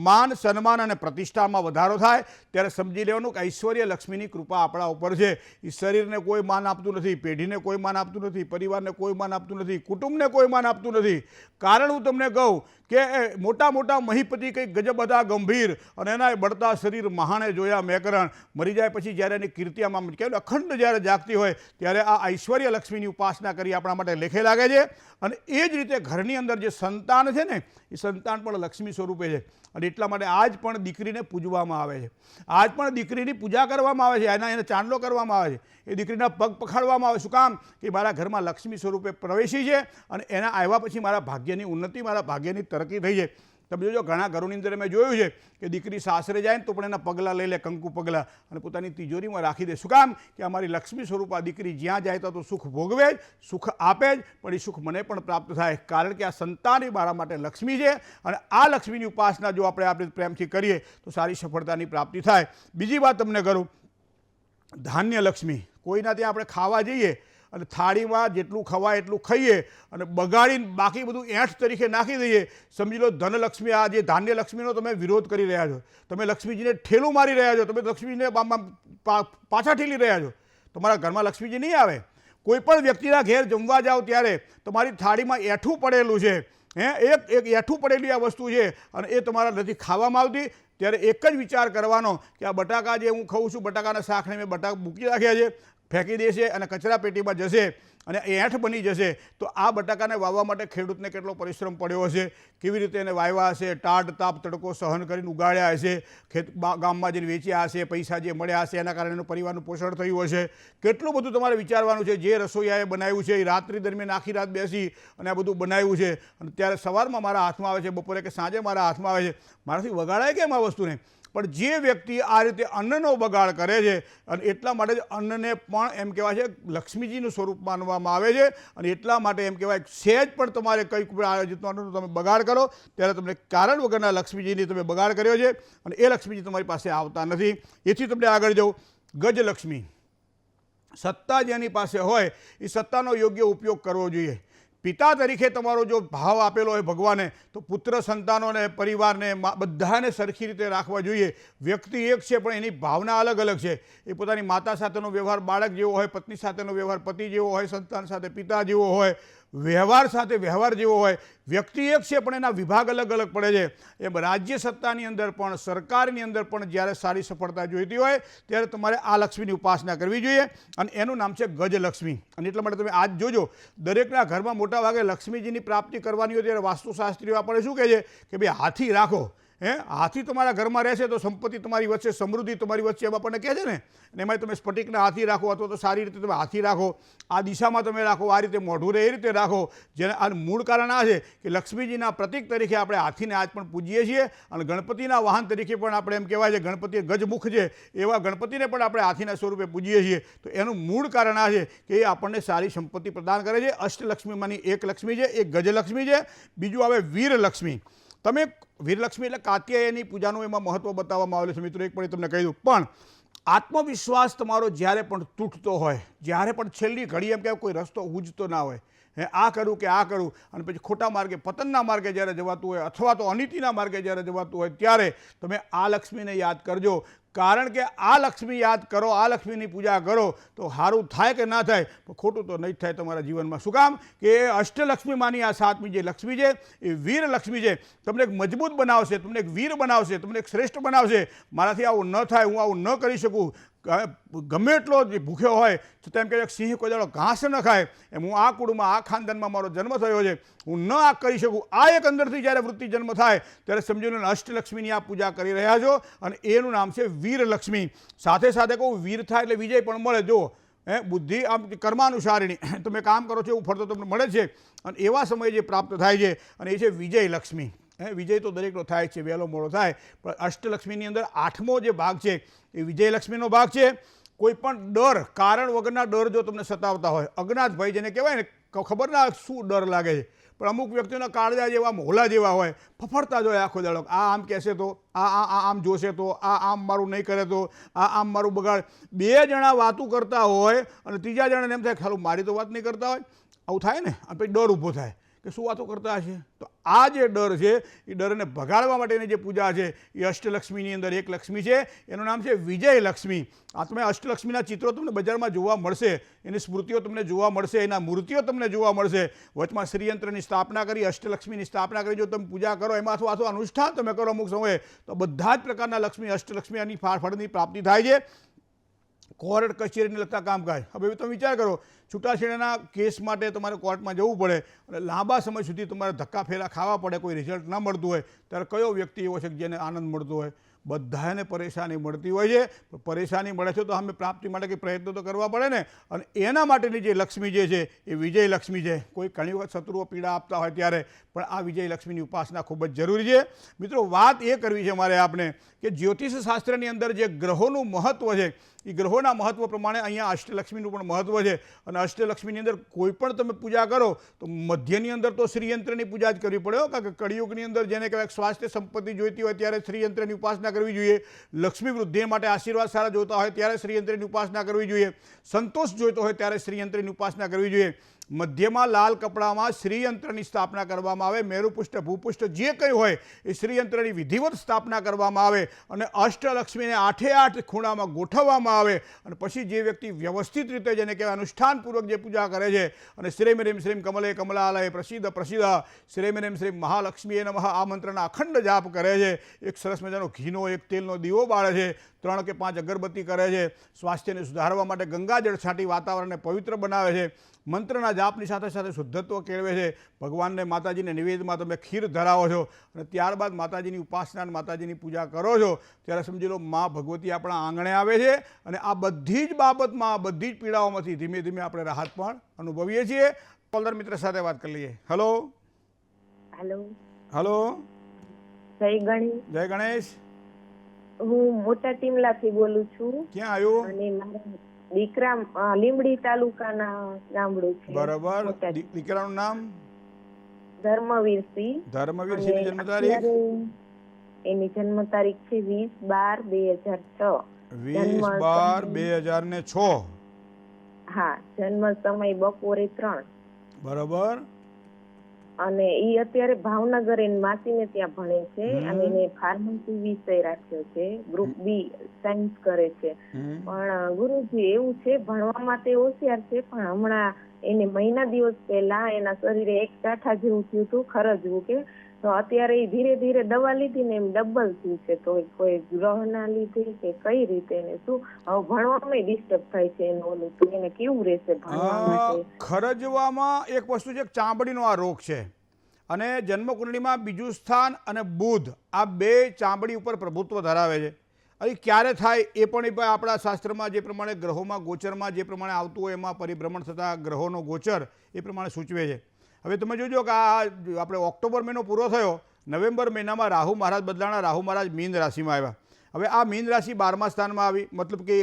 માન સન્માન અને પ્રતિષ્ઠામાં વધારો થાય. ત્યારે સમજી લેવાનું કે ઐશ્વર્યલક્ષ્મીની કૃપા આપણા ઉપર છે. એ શરીરને કોઈ માન આપતું નથી, પેઢીને કોઈ માન આપતું નથી, પરિવારને કોઈ માન આપતું નથી, કુટુંબને કોઈ માન આપતું નથી. કારણ હું તમને કહું કે મોટા મોટા મહીપતિ કંઈક ગજબ હતા ગંભીર, અને એના બળતા શરીર મહાણે જોયા મેકરણ. મરી જાય પછી જ્યારે એની કીર્તિમાં કહેવાય અખંડ જ્યારે જાગતી હોય ત્યારે આ ઐશ્વર્યલક્ષ્મીની ઉપાસના કરી આપણા માટે લેખે લાગે છે. અને એ જ રીતે ઘરની અંદર જે સંતાન છે ને, એ સંતાન પણ લક્ષ્મી સ્વરૂપે છે. અને એટલા માટે આજ પણ દીકરીને પૂજવામાં આવે છે, આજ પણ દીકરીની પૂજા કરવામાં આવે છે, એને ચાંદલો કરવામાં આવે છે, એ દીકરીના પગ પખાડવામાં આવે. શું કામ? કે મારા ઘરમાં લક્ષ્મી સ્વરૂપે પ્રવેશી છે અને એના આવ્યા પછી મારા ભાગ્યની ઉન્નતિ, મારા ભાગ્યની તરક્કી થઈ છે. તમે જોજો ઘણા ઘરોની અંદર મેં જોયું છે કે દીકરી સાસરે જાય ને તો પણ એના પગલાં લઈ લે, કંકુ પગલાં, અને પોતાની તિજોરીમાં રાખી દે. શું કામ? કે અમારી લક્ષ્મી સ્વરૂપ આ દીકરી જ્યાં જાય તો સુખ ભોગવે જ, સુખ આપે જ, પણ એ સુખ મને પણ પ્રાપ્ત થાય. કારણ કે આ સંતાન એ મારા માટે લક્ષ્મી છે, અને આ લક્ષ્મીની ઉપાસના જો આપણે પ્રેમથી કરીએ તો સારી સફળતાની પ્રાપ્તિ થાય. બીજી વાત તમને કરું, ધાન્ય લક્ષ્મી. કોઈના ત્યાં આપણે ખાવા જઈએ અને થાળીમાં જેટલું ખવાય એટલું ખાઈએ અને બગાડીને બાકી બધું એંઠ તરીકે નાખી દઈએ. સમજી લો ધનલક્ષ્મી, આ જે ધાન્ય લક્ષ્મીનો તમે વિરોધ કરી રહ્યા છો, તમે લક્ષ્મીજીને ઠેલું મારી રહ્યા છો, તમે લક્ષ્મીને પાછા ઠેલી રહ્યા છો. તમારા ઘરમાં લક્ષ્મીજી નહીં આવે. કોઈ પણ વ્યક્તિના ઘેર જમવા જાઓ ત્યારે તમારી થાળીમાં એઠું પડેલું છે, એક એઠું પડેલી આ વસ્તુ છે, અને એ તમારા નથી ખાવામાં આવતી. ત્યારે એક જ વિચાર કરવાનો કે આ બટાકા જે હું ખાઉં છું, બટાકાના શાકને મેં બટાકા મૂકી રાખ્યા છે, ફેંકી દેશે અને કચરા પેટીમાં જશે. અને એ એંઠ બની જશે તો આ બટાકાને વાવવા માટે ખેડૂતને કેટલો પરિશ્રમ પડ્યો હશે, કેવી રીતે એને વાવ્યા હશે, ટાઢ તાપ તડકો સહન કરીને ઉગાડ્યા હશે, ગામમાં જઈને વેચ્યા હશે, પૈસા જે મળ્યા હશે એના કારણે એનું પરિવારનું પોષણ થયું હશે, કેટલું બધું તમારે વિચારવાનું છે. જે રસોઈયાએ બનાવ્યું છે એ રાત્રિ દરમિયાન આખી રાત બેસી અને આ બધું બનાવ્યું છે અને ત્યારે સવારમાં મારા હાથમાં આવે છે, બપોરે કે સાંજે મારા હાથમાં આવે છે, મારાથી વગાડાય કેમ આ વસ્તુને. પણ જે વ્યક્તિ આ રીતે અન્નનો બગાડ કરે છે અને એટલા માટે જ અન્નને પણ એમ કહેવાય છે લક્ષ્મીજીનું સ્વરૂપ માનવામાં આવે છે અને એટલા માટે એમ કહેવાય સહેજ પણ તમારે કંઈક આ રીતનો અન્નનો તમે બગાડ કરો ત્યારે તમને કારણ વગરના લક્ષ્મીજીની તમે બગાડ કર્યો છે અને એ લક્ષ્મીજી તમારી પાસે આવતા નથી. એથી તમને આગળ જાઉં. ગજલક્ષ્મી, સત્તા જેની પાસે હોય એ સત્તાનો યોગ્ય ઉપયોગ કરવો જોઈએ. પિતા તરીકે તમારો જો ભાવ આપેલો હોય ભગવાને તો પુત્ર સંતાનોને પરિવારને બધાને સરખી રીતે રાખવા જોઈએ. વ્યક્તિ એક છે પણ એની ભાવના અલગ અલગ છે. એ પોતાની માતા સાથેનો વ્યવહાર બાળક જેવો હોય, પત્ની સાથેનો વ્યવહાર પતિ જેવો હોય, સંતાન સાથે પિતા જેવો હોય, વ્યવહાર સાથે વ્યવહાર જેવો હોય. વ્યક્તિ એક છે પણ એના વિભાગ અલગ અલગ પડે છે. એમ રાજ્ય સત્તાની અંદર પણ સરકારની અંદર પણ જ્યારે સારી સફળતા જોઈતી હોય ત્યારે તમારે આ લક્ષ્મીની ઉપાસના કરવી જોઈએ અને એનું નામ છે ગજલક્ષ્મી. અને એટલા માટે તમે આજ જોજો દરેકના ઘરમાં મોટા ભાગે લક્ષ્મીજીની પ્રાપ્તિ કરવાની હોય ત્યારે વાસ્તુશાસ્ત્રીઓ આપણને શું કહે છે કે ભાઈ હાથી રાખો. હાથી તમારા ઘરમાં રહેશે તો સંપત્તિ તમારી વચ્ચે, સમૃદ્ધિ તમારી વચ્ચે એમ આપણને કહે છે ને. અને એમાં તમે સ્ફટિકના હાથી રાખો અથવા તો સારી રીતે તમે હાથી રાખો, આ દિશામાં તમે રાખો, આ રીતે મોઢું રહે એ રીતે રાખો. જેને આ મૂળ કારણ આ છે કે લક્ષ્મીજીના પ્રતીક તરીકે આપણે હાથીને આજ પણ પૂજીએ છીએ અને ગણપતિના વાહન તરીકે પણ આપણે એમ કહેવાય છે ગણપતિ ગજમુખ છે એવા ગણપતિને પણ આપણે હાથીના સ્વરૂપે પૂજીએ છીએ. તો એનું મૂળ કારણ આ છે કે એ આપણને સારી સંપત્તિ પ્રદાન કરે છે. અષ્ટલક્ષ્મીમાંની એક લક્ષ્મી છે, એક ગજલક્ષ્મી છે. બીજું આવે વીરલક્ષ્મી. તમે વીરલક્ષ્મી એટલે કાત્યાયની પૂજાનું એમાં મહત્વ બતાવવામાં આવેલું છે મિત્રો. એક પણ તમને કહી દઉં. પણ આત્મવિશ્વાસ તમારો જ્યારે પણ તૂટતો હોય, જ્યારે પણ છેલ્લી ઘડી એમ કહેવાય કોઈ રસ્તો ઉજતો ના હોય, આ કરું કે આ કરું અને પછી ખોટા માર્ગે પતનના માર્ગે જ્યારે જવાતું હોય અથવા તો અનિતિના માર્ગે જ્યારે જવાતું હોય ત્યારે તમે આ લક્ષ્મીને યાદ કરજો. કારણ કે આ લક્ષ્મી યાદ કરો, આ લક્ષ્મીની પૂજા કરો તો સારું થાય કે ના થાય પણ ખોટું તો નહીં જ થાય તમારા જીવનમાં. શું કામ કે અષ્ટલક્ષ્મીમાંની આ સાતમી જે લક્ષ્મી છે એ વીરલક્ષ્મી છે. તમને એક મજબૂત બનાવશે, તમને એક વીર બનાવશે, તમને એક શ્રેષ્ઠ બનાવશે. મારાથી આવું ન થાય, હું આવું ન કરી શકું. ગમે એટલો ભૂખ્યો હોય છતાં એમ કહે સિંહ કોઈ દાડો ઘાસ ન ખાય એમ હું આ કુળમાં આ ખાનદાનમાં મારો જન્મ થયો છે, હું ન આ કરી શકું. આ એક અંદરથી જ્યારે વૃત્તિ જન્મ થાય ત્યારે સમજી લો અષ્ટલક્ષ્મીની આ પૂજા કરી રહ્યા છો અને એનું નામ છે વીરલક્ષ્મી. સાથે સાથે કહું વીર થાય એટલે વિજય પણ મળે. જો બુદ્ધિ આમ કર્માનુસારીણી તમે કામ કરો છો એવું ફળ તો તમને મળે છે અને એવા સમયે જે પ્રાપ્ત થાય છે અને એ છે વિજયલક્ષ્મી. વિજય તો દરેકનો થાય છે, વહેલો મોડો થાય. પણ અષ્ટલક્ષ્મીની અંદર 8મો જે ભાગ છે એ વિજયલક્ષ્મીનો ભાગ છે. કોઈ પણ ડર, કારણ વગરના ડર જો તમને સતાવતા હોય, અજ્ઞાત ભય જેને કહેવાય ને, ખબર ના શું ડર લાગે છે પણ અમુક વ્યક્તિઓના કાળજા જેવા મોહલા જેવા હોય, ફફડતા જ હોય આખો દાડો. આ આમ કહેશે તો, આ આમ જોશે તો, આ આમ મારું નહીં કરે તો, આ આમ મારું બગાડ. 2 જણા વાતું કરતા હોય અને ત્રીજા જણાને એમ થાય ખાલી મારી તો વાત નહીં કરતા હોય. આવું થાય ને અને પછી ડર ઊભો થાય કે શું વાતો કરતા હશે. તો આ જે ડર છે એ ડરને ભગાડવા માટેની જે પૂજા છે એ અષ્ટલક્ષ્મીની અંદર એક લક્ષ્મી છે, એનું નામ છે વિજયલક્ષ્મી. આ તમે અષ્ટલક્ષ્મીના ચિત્રો તમને બજારમાં જોવા મળશે, એની સ્મૃતિઓ તમને જોવા મળશે, એના મૂર્તિઓ તમને જોવા મળશે. વચમાં શ્રીયંત્રની સ્થાપના કરી, અષ્ટલક્ષ્મીની સ્થાપના કરી જો તમે પૂજા કરો એમાં અથવા અનુષ્ઠાન તમે કરો અમુક સમયે તો બધા જ પ્રકારના લક્ષ્મી અષ્ટલક્ષ્મીની ફળની પ્રાપ્તિ થાય છે. કોર્ટ કચેરીને લગતા કામકાજ. હવે તમે વિચાર કરો છૂટાછેડાના કેસ માટે તમારે કોર્ટમાં જવું પડે અને લાંબા સમય સુધી તમારે ધક્કા ફેરા ખાવા પડે, કોઈ રિઝલ્ટ ના મળતું હોય ત્યારે કયો વ્યક્તિ એવો છે કે જેને આનંદ મળતો હોય? બધાને પરેશાની મળતી હોય છે. પરેશાની મળે છે તો અમે પ્રાપ્તિ માટે કંઈ પ્રયત્નો તો કરવા પડે ને. અને એના માટેની જે લક્ષ્મી જે છે એ વિજયલક્ષ્મી છે. કોઈ ઘણી વખત શત્રુઓ પીડા આપતા હોય ત્યારે પણ આ વિજયલક્ષ્મીની ઉપાસના ખૂબ જ જરૂરી છે. મિત્રો વાત એ કરવી છે મારે આપને કે જ્યોતિષ શાસ્ત્રની અંદર જે ગ્રહોનું મહત્ત્વ છે એ ગ્રહોના મહત્ત્વ પ્રમાણે અહીંયા અષ્ટલક્ષ્મીનું પણ મહત્ત્વ છે. અને અષ્ટલક્ષ્મીની અંદર કોઈ પણ તમે પૂજા કરો તો મધ્યની અંદર તો શ્રીયંત્રની પૂજા જ કરવી પડે. કારણ કે કળિયુગની અંદર જેને કહેવાય સ્વાસ્થ્ય સંપત્તિ જોઈતી હોય ત્યારે શ્રીયંત્રની ઉપાસના કરવી જોઈએ. લક્ષ્મી વૃદ્ધિ માટે આશીર્વાદ સારા જોતા હોય ત્યારે શ્રીયંત્રની ઉપાસના કરવી જોઈએ. સંતોષ જોઈતો હોય ત્યારે શ્રીયંત્રની ઉપાસના કરવી જોઈએ. મધ્યમાં લાલ કપડામાં શ્રીયંત્રની સ્થાપના કરવામાં આવે, મેરુપુષ્ઠ ભૂપુષ્ઠ જે કંઈ હોય એ શ્રીયંત્રની વિધિવત સ્થાપના કરવામાં આવે અને અષ્ટલક્ષ્મીને 8 ખૂણામાં ગોઠવવામાં આવે અને પછી જે વ્યક્તિ વ્યવસ્થિત રીતે જેને કહેવાય અનુષ્ઠાનપૂર્વક જે પૂજા કરે છે અને શ્રીમ રીમ શ્રીમ કમલે કમલાલય પ્રસિદ્ધ શ્રીમ રીમ શ્રીમ મહાલક્ષ્મીએ નમઃ આ મંત્રના અખંડ જાપ કરે છે, એક સરસ મજાનો ઘીનો એક તેલનો દીવો બાળે છે, 3 કે 5 અગરબત્તી કરે છે, સ્વાસ્થ્યને સુધારવા માટે ગંગાજળ છાંટી વાતાવરણને પવિત્ર બનાવે છે, મંત્રના જાપની સાથે સાથે શુદ્ધત્વ કેળવે છે, ભગવાનને માતાજીને નિવેદમાં તમે ખીર ધરાવો છો અને ત્યારબાદ માતાજીની ઉપાસના અને માતાજીની પૂજા કરો છો ત્યારે સમજી લો મા ભગવતી આપણા આંગણે આવે છે અને આ બધી જ બાબતમાં આ બધી જ પીડાઓમાંથી ધીમે ધીમે આપણે રાહત પણ અનુભવીએ છીએ. કોલર મિત્ર સાથે વાત કરી લઈએ. હલો હલો જય ગણેશ. હું મોટા ટીમલાથી બોલું છું. ક્યાં આવ્યું? અને મારા દીકરા લીંબડી તાલુકાના ગામડું છે. બરાબર. દીકરાનું નામ? ધર્મવીરસિંહ. ધર્મવીરસિંહની જન્મ તારીખ? એની જન્મ તારીખ છે 20/12/2006. 20/12/2006. હા, જન્મ સમય બપોરે 3. બરાબર. અને ઈ અત્યારે ભાવનગર એની માસીને ત્યાં ભણે છે અને એને ફાર્મસી વિષય રાખ્યો છે, ગ્રુપ બી સાયન્સ કરે છે. પણ ગુરુજી એવું છે ભણવામાં તે હોશિયાર છે પણ હમણાં એને મહિના દિવસ પહેલા એના શરીરે એક કાંઠા જેવું થયું હતું, ખરજવું કે તો અત્યારે એ ધીરે ધીરે દવા લીધી ને એમ ડબલ થયું છે. તો કોઈ ગ્રહના લીધે કે કઈ રીતે એને શું હવે ભણવામાં ડિસ્ટર્બ થાય છે એનું ઓલું, તો એને કેવું રહેશે ભણવા માટે? ખરજવામાં એક વસ્તુ છે, ચામડીનો આ રોગ છે અને જન્મકુંડળીમાં બીજું સ્થાન અને બુધ આ 2 ચામડી ઉપર પ્રભુત્વ ધરાવે છે. હવે ક્યારે થાય એ પણ આપણા શાસ્ત્રમાં જે પ્રમાણે ગ્રહોમાં ગોચરમાં જે પ્રમાણે આવતું હોય એમાં પરિભ્રમણ થતાં ગ્રહોનો ગોચર એ પ્રમાણે સૂચવે છે. હવે તમે જોજો કે આ આપણે ઓક્ટોબર મહિનો પૂરો થયો, નવેમ્બર મહિનામાં રાહુ મહારાજ બદલાણા, રાહુ મહારાજ મીન રાશિમાં આવ્યા. હવે આ મીન રાશિ 12મા સ્થાનમાં આવી, મતલબ કે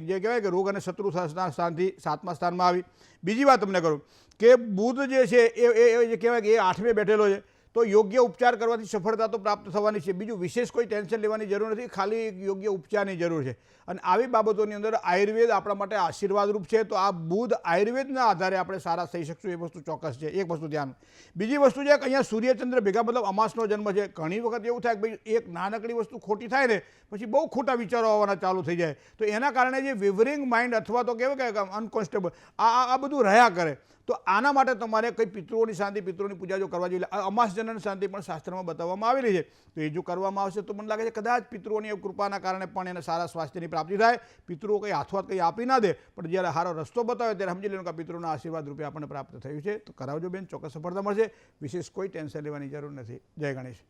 જે કહેવાય કે રોગ અને શત્રુ સ્થાનથી 7મા સ્થાનમાં આવી. બીજી વાત તમને કરું કે બુધ જે છે એ જે કહેવાય કે એ 8મે બેઠેલો છે, તો યોગ્ય ઉપચાર કરવાથી સફળતા તો પ્રાપ્ત થવાની છે. બીજું વિશેષ કોઈ ટેન્શન લેવાની જરૂર નથી, ખાલી યોગ્ય ઉપચારની જરૂર છે. અને આવી બાબતોની અંદર આયુર્વેદ આપણા માટે આશીર્વાદરૂપ છે. તો આ બુધ આયુર્વેદના આધારે આપણે સારા થઈ શકશું એ વસ્તુ ચોક્કસ છે. એક વસ્તુ ધ્યાન. બીજી વસ્તુ છે કે અહીંયા સૂર્યચંદ્ર ભેગા મતલબ અમાસનો જન્મ છે. ઘણી વખત એવું થાય કે ભાઈ એક નાનકડી વસ્તુ ખોટી થાય ને પછી બહુ ખોટા વિચારો આવવાના ચાલુ થઈ જાય. તો એના કારણે જે વિવરિંગ માઇન્ડ અથવા તો કહેવાય કે અનકોન્સ્ટેબલ આ બધું રહ્યા કરે. તો આના માટે તમારે કંઈ પિતૃઓની શાંતિ, પિતૃઓની પૂજા જો કરવા જોઈએ. અમાસ જનન શાંતિ પણ શાસ્ત્રમાં બતાવવામાં આવેલી છે. તો એ જો કરવામાં આવશે તો મને લાગે છે કદાચ પિતૃઓની કૃપાના કારણે પણ એને સારા સ્વાસ્થ્યની પ્રાપ્તિ થાય. પિતૃઓ કંઈ હાથવાત કંઈ આપી ના દે પણ જ્યારે સારો રસ્તો બતાવે ત્યારે સમજી લેવાનું કે પિતૃના આશીર્વાદ રૂપે આપણને પ્રાપ્ત થયું છે. તો કરાવજો બેન, ચોક્કસ સફળતા મળશે. વિશેષ કોઈ ટેન્શન લેવાની જરૂર નથી. જય ગણેશ.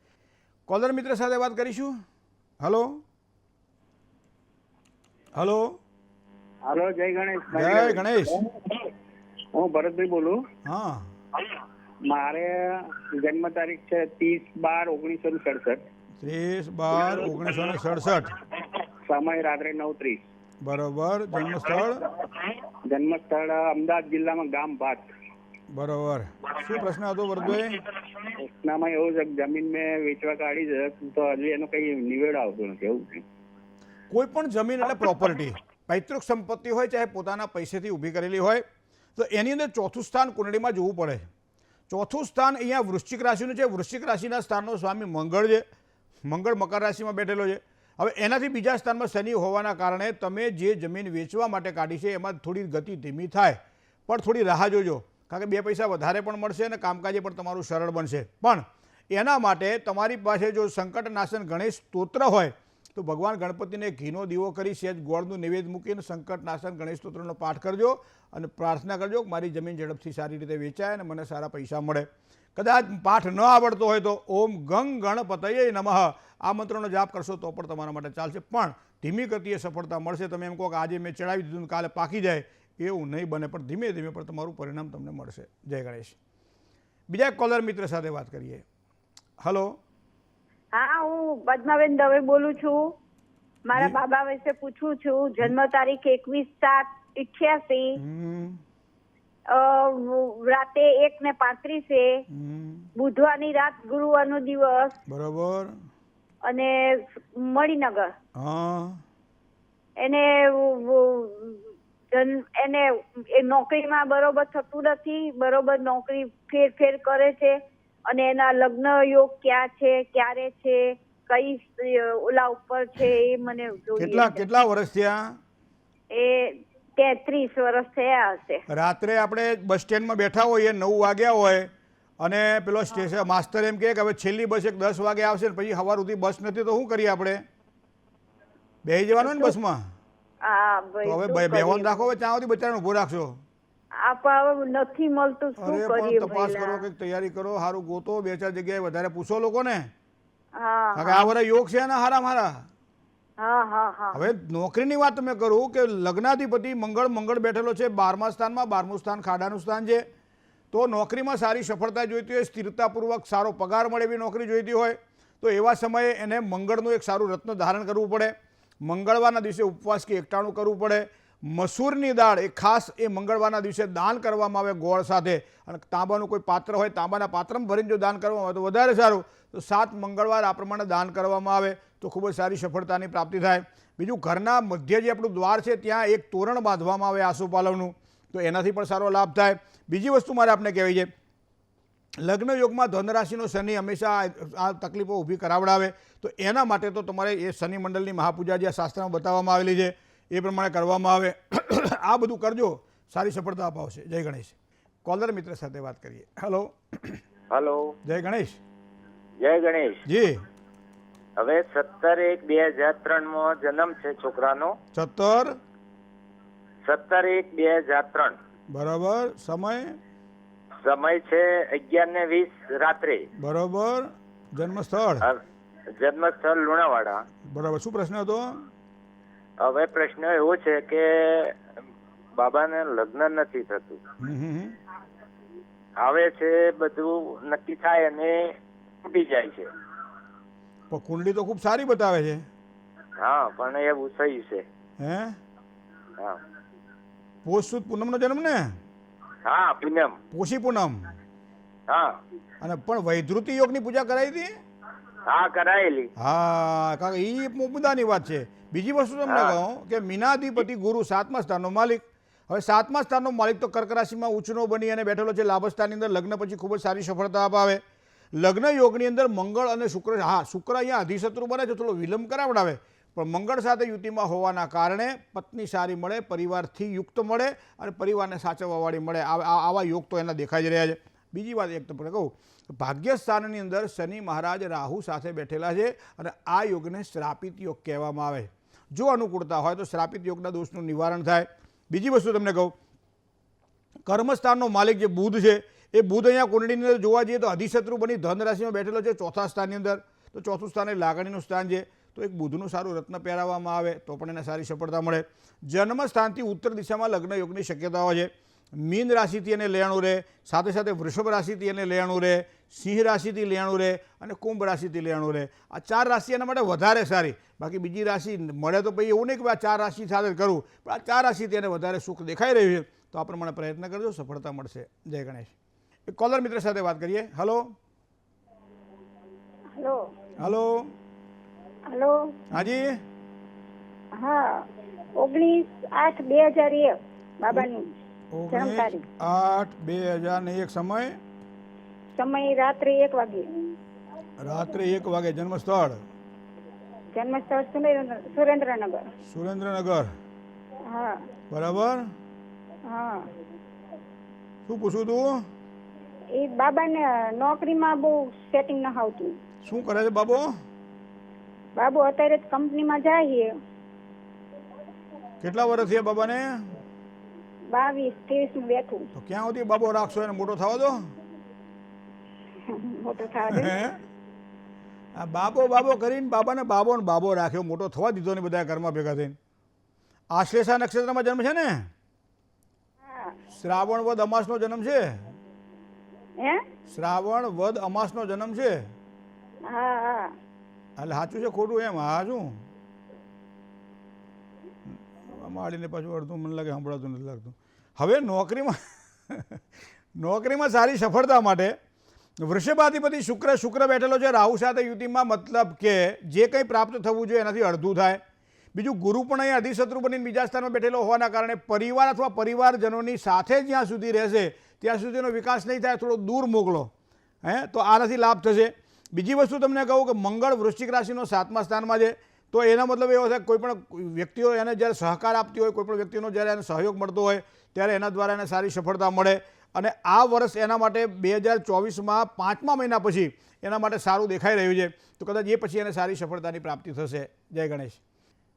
કોલર મિત્ર સાથે વાત કરીશું. હલો હલો હલો જય ગણેશ. જય ગણેશ. હું ભરતભાઈ બોલું. હા, મારે જન્મ તારીખ છે 30/12/1967. 30/12/1967. સમય રાત્રે 9:30. બરોબર. જન્મસ્થળ? જન્મસ્થળ અમદાવાદ જિલ્લામાં ગામ ભાત. બરોબર. શું પ્રશ્ન હતો ભરતભાઈ? પ્રશ્નમાં એવું છે કે જમીન મેં વેચવા કાઢી છે તો હજી એનો કઈ નિવેડો આવતો નથી. એવું છે. કોઈ પણ જમીન એટલે પ્રોપર્ટી, પૈતૃક સંપત્તિ હોય ચાહે પોતાના પૈસેથી ઊભી કરેલી હોય તો એની અંદર ચોથું સ્થાન કુંડળીમાં જોવું પડે. ચોથું સ્થાન અહીંયા વૃશ્ચિક રાશિનું છે. વૃશ્ચિક રાશિના સ્થાનનો સ્વામી મંગળ છે. મંગળ મકર રાશિમાં બેઠેલો છે. હવે એનાથી બીજા સ્થાનમાં શનિ હોવાના કારણે તમે જે જમીન વેચવા માટે કાઢી છે એમાં થોડી ગતિ ધીમી થાય, પણ થોડી રાહ જોજો. કારણ કે 2 પૈસા વધારે પણ મળશે અને કામકાજે પણ તમારું સરળ બનશે. પણ એના માટે તમારી પાસે જો સંકટનાશન ગણેશ સ્તોત્ર હોય તો ભગવાન ગણપતિને ઘીનો દીવો કરી સહેજ ગોળનું નિવેદ મૂકીને સંકટનાશન ગણેશ સ્તોત્રનો પાઠ કરજો અને પ્રાર્થના કરજો કે મારી જમીન ઝડપથી સારી રીતે વેચાય અને મને સારા પૈસા મળે. કદાચ પાઠ ન આવડતો હોય તો ઓમ ગંગ ગણપતયે નમઃ આ મંત્રનો જાપ કરશો તો પણ તમારા માટે ચાલશે. પણ ધીમી ગતિએ સફળતા મળશે. તમે એમ કહો કે આજે મેં ચડાવી દીધું કાલે પાકી જાય એવું નહીં બને, પણ ધીમે ધીમે પણ તમારું પરિણામ તમને મળશે. જય ગણેશ. બીજા કોલર મિત્ર સાથે વાત કરીએ. હલો. હા, હું પદ્માબેન દવે બોલું છું. મારા બાબા વિશે પૂછું છું. જન્મ તારીખ 21/7/88. રાતે 1:35. બુધવારની રાત ગુરુવારનો દિવસ. બરોબર. અને મણિનગર. હા. એને એને એ નોકરીમાં બરોબર થતું નથી, બરોબર નોકરી ફેર કરે છે, અને એના લગ્ન યોગ ક્યાં છે, ક્યારે છે, કઈ ઓલા ઉપર છે, એ મને જોઈએ. કેટલા વર્ષ થયા? એ 33 વર્ષ થયા હશે. રાત્રે આપણે બસ સ્ટેન્ડમાં બેઠા હોઈએ, 9 વાગ્યા હોય, અને પેલો સ્ટેશન માસ્તર એમ કહે કે હવે છેલ્લી બસ 10 વાગે આવશે, પછી સવાર સુધી બસ નથી, તો શું કરીએ આપણે? બેસી જવાનું ને બસમાં? હા તો ભાઈ, હવે શું બેહવાનું કરીએ? રાખો, હવે ત્યાં સુધી બચારાને ઊભો રાખશો. આપણે નથી મળતું, શું અરે પણ કરીએ તપાસ કરો, ભઈલા? કંઈક તૈયારી કરો, સારું ગોતો, 2-4 જગ્યાએ વધારે પૂછો લોકોને. હા કારણ કે આ બધા યોગ છે ને હારા મારા. હા હા હા. હવે નોકરીની વાત તમે કરું કે લગ્નાધિપતિ મંગળ બેઠેલો છે 12મા સ્થાનમાં. 12મું સ્થાન ખાડાનું સ્થાન છે. તો નોકરીમાં સારી સફળતા જોઈતી હોય, સ્થિરતાપૂર્વક સારો પગાર મળે એવી નોકરી જોઈતી હોય, તો એવા સમયે એને મંગળનું એક સારું રત્ન ધારણ કરવું પડે. મંગળવારના દિવસે ઉપવાસ કે એકટાણું કરવું પડે. મસૂરની દાળ એ ખાસ એ મંગળવારના દિવસે દાન કરવામાં આવે ગોળ સાથે, અને તાંબાનું કોઈ પાત્ર હોય, તાંબાના પાત્રમાં ભરીને જો દાન કરવામાં આવે તો વધારે સારું. તો 7 મંગળવાર આ પ્રમાણે દાન કરવામાં આવે તો ખૂબ જ સારી સફળતાની પ્રાપ્તિ થાય. બીજું, ઘરના મધ્ય જે આપણું દ્વાર છે ત્યાં એક તોરણ બાંધવામાં આવે આસોપાલવનું, તો એનાથી પણ સારો લાભ થાય. બીજી વસ્તુ મારે આપણે કહેવી છે, લગ્ન યોગમાં ધનરાશિનો શનિ હંમેશા આ તકલીફો ઊભી કરાવડાવે, તો એના માટે તો તમારે એ શનિ મંડળની મહાપૂજા જે આ શાસ્ત્રમાં બતાવવામાં આવેલી છે એ પ્રમાણે કરવામાં આવે. આ બધું કરજો, સારી સફળતા અપાવશે. જય ગણેશ. કોલર મિત્ર સાથે વાત કરીએ. હેલો. હેલો. જય ગણેશ. જય ગણેશ. જી. હવે 17/1/2003 જન્મ છે છોકરાનો. 17/1/2003. બરાબર. સમય છે 11:20 રાત્રે. બરાબર. જન્મ સ્થળ લુણાવાડા. બરાબર. શું પ્રશ્ન હતો? હવે પ્રશ્ન એવો છે કે બાબાને લગ્ન નથી થતું. આવે છે બધું નક્કી થાય અને તૂટી જાય છે. પણ કુંડલી તો ખૂબ સારી બતાવે છે. હા, પણ એવું સહી છે. હે? હા. પોષ સુદ પૂનમનો જન્મ ને? હા, પૂનમ. પોષી પૂનમ. હા. અને પણ વૈધૃતિ યોગની પૂજા કરાવી હતી? હા, કરાયેલી. હા, કારણ કે એ મુદ્દાની વાત છે. બીજી વસ્તુ તમને કહું કે મીનાધિપતિ ગુરુ 7મા સ્થાનનો માલિક. હવે 7મા સ્થાનનો માલિક તો કર્ક રાશિમાં ઉંચનો બની અને બેઠેલો છે લાભ સ્થાનની અંદર. લગ્ન પછી ખૂબ જ સારી સફળતા અપાવે. લગ્ન યોગની અંદર મંગળ અને શુક્ર, હા શુક્ર અહીંયા અધિશત્રુ બને છે, થોડો વિલંબ કરાવડાવે, પણ મંગળ સાથે યુતિમાં હોવાના કારણે પત્ની સારી મળે, પરિવારથી યુક્ત મળે અને પરિવારને સાચવવાવાળી મળે. આવા યોગ તો એના દેખાઈ જ રહ્યા છે. બીજી વાત એક તમને કહું, ભાગ્યસ્થાનની અંદર શનિ મહારાજ રાહુ સાથે બેઠેલા છે અને આ યોગને શ્રાપિત યોગ કહેવામાં આવે. જો અનુકૂળતા હોય તો શ્રાપિત યોગના દોષનું નિવારણ થાય. બીજી વસ્તુ તમને કહું, કર્મસ્થાનનો માલિક જે બુધ છે એ બુધ અહીંયા કુંડળીની અંદર જોવા જઈએ તો અધિશત્રુ બની ધન રાશિમાં બેઠેલો છે 4થા સ્થાનની અંદર. તો 4થું સ્થાન એ લાગણીનું સ્થાન છે, તો એક બુધનું સારું રત્ન પહેરાવવામાં આવે તો પણ એને સારી સફળતા મળે. જન્મ સ્થાનથી ઉત્તર દિશામાં લગ્ન યોગની શક્યતાઓ છે. મીન રાશિથી એને લેણું રહે, સાથે સાથે વૃષભ રાશિથી એને લેણું રહે, સિંહ રાશિથી લેણું રહે અને કુંભ રાશિથી લેણું રહે. આ 4 રાશિ એના માટે વધારે સારી. બાકી બીજી રાશિ મળે તો પછી એવું નહીં કે આ 4 રાશિ સાથે કરવું, પણ આ 4 રાશિથી એને વધારે સુખ દેખાઈ રહ્યું છે, તો આ પ્રમાણે પ્રયત્ન કરજો, સફળતા મળશે. જય ગણેશ. એક કોલર મિત્ર સાથે વાત કરીએ. હલો. હેલો. હલો. હેલો. હાજી. હા, 19/8/2001 બાબાની જન્મ તારીખ. 19/8/2001. સમય રાત્રે 1 વાગે. રાત્રે 1 વાગે. જન્મ સ્થળ સુરેન્દ્રનગર. સુરેન્દ્રનગર. હા. બરાબર. હા. શું પૂછું તું? એ બાબાને નોકરીમાં બહુ સેટિંગ ન આવતું. શું કરે છે બાબો? બાબુ અત્યારે કંપનીમાં જાય છે. કેટલા વર્ષ થયા બાબાને? 22-23 માં બેઠું. તો ક્યાં સુધી બાબો રાખશો, એને મોટો થવા દો. મોટો થાય છે. આ બાબો કરીને બાબાને બાબો રાખ્યો, મોટો થવા દીધો ને બધા ઘરમાં ભેગા થઈને. આશ્લેષા નક્ષત્રમાં જન્મ છે ને? શ્રાવણ વદ અમાસનો જન્મ છે. હે? શ્રાવણ વદ અમાસનો જન્મ છે. હા હા. એટલે સાચું છે ખોટું એમ? હા શું માળીને પાછું અડધું મને લાગે સાંભળાતું નથી લાગતું. હવે નોકરીમાં સારી સફળતા માટે વૃષભાધિપતિ શુક્ર બેઠેલો છે રાહુ સાથે યુતિમાં, મતલબ કે જે કંઈ પ્રાપ્ત થવું જોઈએ એનાથી અડધું થાય. બીજું ગુરુ પણ અહીંયા અધિશત્રુ બનીને બીજા સ્થાનમાં બેઠેલો હોવાના કારણે પરિવાર અથવા પરિવારજનોની સાથે જ્યાં સુધી રહેશે ત્યાં સુધીનો વિકાસ નહીં થાય, થોડો દૂર મોકલો, તો આનાથી લાભ થશે. બીજી વસ્તુ તમને કહું કે મંગળ વૃશ્ચિક રાશિનો 7મા સ્થાનમાં છે, તો એનો મતલબ એવો થાય કોઈ પણ વ્યક્તિઓ એને જ્યારે સહકાર આપતી હોય, કોઈ પણ વ્યક્તિનો જ્યારે એને સહયોગ મળતો હોય ત્યારે એના દ્વારા એને સારી સફળતા મળે. અને આ વર્ષ એના માટે 2024માં 5મા મહિના પછી એના માટે સારું દેખાઈ રહ્યું છે, તો કદાચ એ પછી એને સારી સફળતાની પ્રાપ્તિ થશે. જય ગણેશ.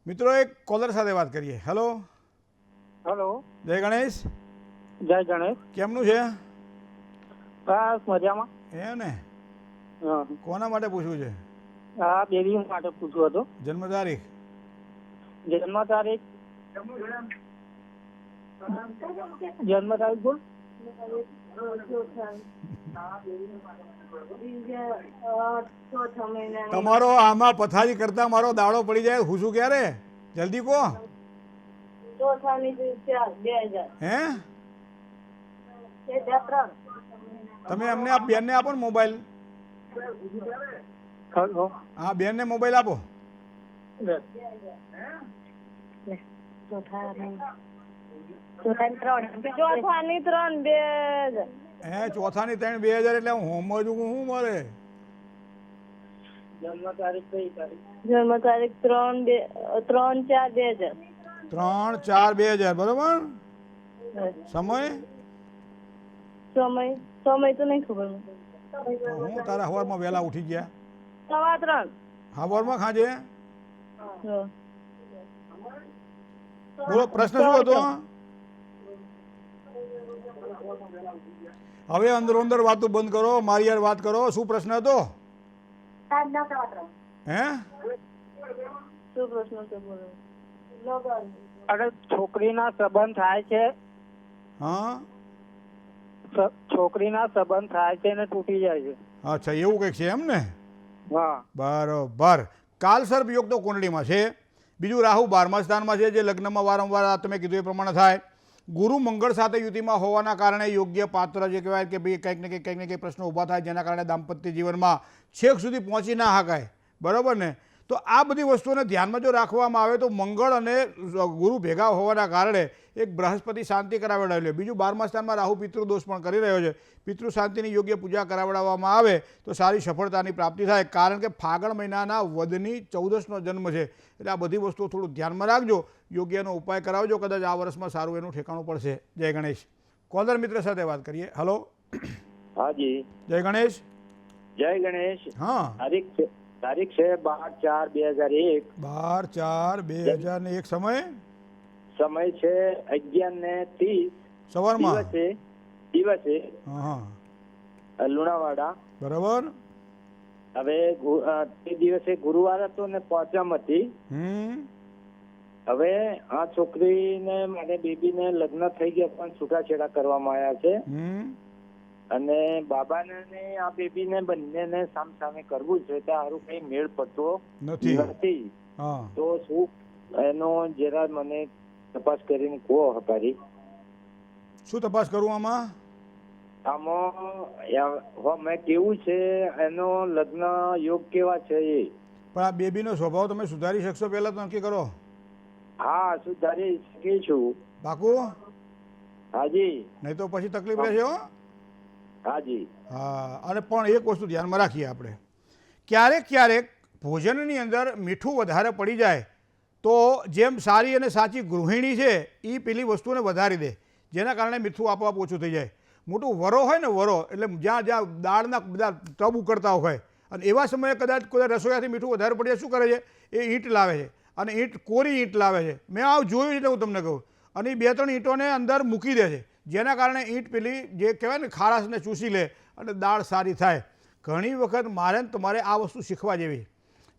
મિત્રો એક કોલર સાથે વાત કરીએ. હેલો. હેલો. જય ગણેશ. જય ગણેશ. કેમનું છે? બસ મજામાં. એ ને હા. કોના માટે પૂછવું છે? હા, બેબી માટે પૂછવું હતું. જન્મ તારીખ? જન્મ તારીખ બોલ. તમારો આમાં પથારી કરતા મારો દાડો પડી જાય, હું શું ક્યારે? જલ્દી કહો. હે તમે અમને આ બેનને આપો ને મોબાઈલ. હેલો. હા, બેનને મોબાઈલ આપો. ચોથાની 3 હે ચોથાની 3 2000 એટલે હું સમજુ શું મારે? જન્મ તારીખ કઈ તારીખ? જન્મ તારીખ 3/4/2000. 3/4/2000 બરોબર. સમય સમય તો નહીં ખબર. હું તારા હવારમાં વહેલા ઉઠી ગયા. 3:15. હવારમાં ખાજે. બોલો, પ્રશ્ન શું હતો? હવે અંદર અંદર વાતો બંધ કરો, મારી યાર વાત કરો. શું પ્રશ્ન હતો? હે શું પ્રશ્ન છે? બોલો. અરે છોકરીના સંબંધ થાય છે. હા, છોકરીના સંબંધ થાય છે ને તૂટી જાય છે. અચ્છા, એવું કંઈક છે એમ ને? હા. બરોબર. કાલ સર્પ યોગ તો કુંડળીમાં છે. બીજું રાહુ 12મા સ્થાનમાં છે, જે લગ્નમાં વારંવાર તમે કીધું એ પ્રમાણે થાય. ગુરુ મંગળ સાથે યુતિમાં હોવાના કારણે યોગ્ય પાત્ર જે કહેવાય કે ભાઈ કંઈક ને કંઈક પ્રશ્નો ઊભા થાય, જેના કારણે દાંપત્ય જીવનમાં છેક સુધી પહોંચી ના શકાય. બરાબર ને? તો આ બધી વસ્તુઓને ધ્યાનમાં જો રાખવામાં આવે તો મંગળ અને ગુરુ ભેગા હોવાના કારણે એક બૃહસ્પતિ શાંતિ કરાવડાવેલો. બીજું 12મા સ્થાનમાં રાહુ પિતૃદોષ પણ કરી રહ્યો છે. પિતૃ શાંતિની યોગ્ય પૂજા કરાવડાવવામાં આવે તો સારી સફળતાની પ્રાપ્તિ થાય, કારણ કે ફાગણ મહિનાના વદની 14નો જન્મ છે. એટલે આ બધી વસ્તુઓ થોડું ધ્યાનમાં રાખજો, યોગ્યનો ઉપાય કરાવજો, કદાચ આ વર્ષમાં સારું એનું ઠેકાણું પડશે. જય ગણેશ. કોલર મિત્ર સાથે વાત કરીએ. હલો. હાજી. જય ગણેશ. જય ગણેશ. હા, તારીખ છે 12/4/2001. 12/4/2001. સમય છે 11:30 સવારમાં. દિવસે હા, લુણાવાડા. બરાબર. હવે તે દિવસે ગુરુવાર હતો ને પાંચમ હતી. હવે આ છોકરીને મારે બેબીને લગ્ન થઈ ગયા પણ છૂટાછેડા કરવામાં આવ્યા છે. અને બાબાને ને આ બેબીને બંનેને સામસામે કરવું છે, તો સારું કઈ મેળ પડતો નથી. તો શું એનો જરા મને તપાસ કરીને કહો હકારી. શું તપાસ કરું આમાં? આમાં મેં કેવું છે એનો લગ્ન યોગ કેવા છે એ. પણ આ બેબીનો સ્વભાવ તમે સુધારી શકશો? પહેલા તો નક્કી કરો. હા, સુધારી શકીશું. પાકું? હાજી. નહીં તો પછી તકલીફ રહેશે. હો. હાજી. હા, અને પણ એક વસ્તુ ધ્યાનમાં રાખીએ આપણે, ક્યારેક ભોજનની અંદર મીઠું વધારે પડી જાય તો જેમ સારી અને સાચી ગૃહિણી છે એ પેલી વસ્તુને વધારી દે, જેના કારણે મીઠું આપોઆપ ઓછું થઈ જાય. મોટું વરો હોય ને, વરો એટલે જ્યાં દાળના બધા ટબ ઉકળતા હોય અને એવા સમયે કદાચ કોઈ રસોઈયાથી મીઠું વધારે પડી જાય, શું કરે છે? એ ઈંટ લાવે છે અને કોરી ઈંટ લાવે છે. મેં આ જોયું એટલે હું તમને કહું. અને એ 2-3 ઈંટોને અંદર મૂકી દે છે, જેના કારણે ઈંટ પેલી જે કહેવાય ને ખારાશને ચૂસી લે અને દાળ સારી થાય. ઘણી વખત મારે તમારે આ વસ્તુ શીખવા જેવી.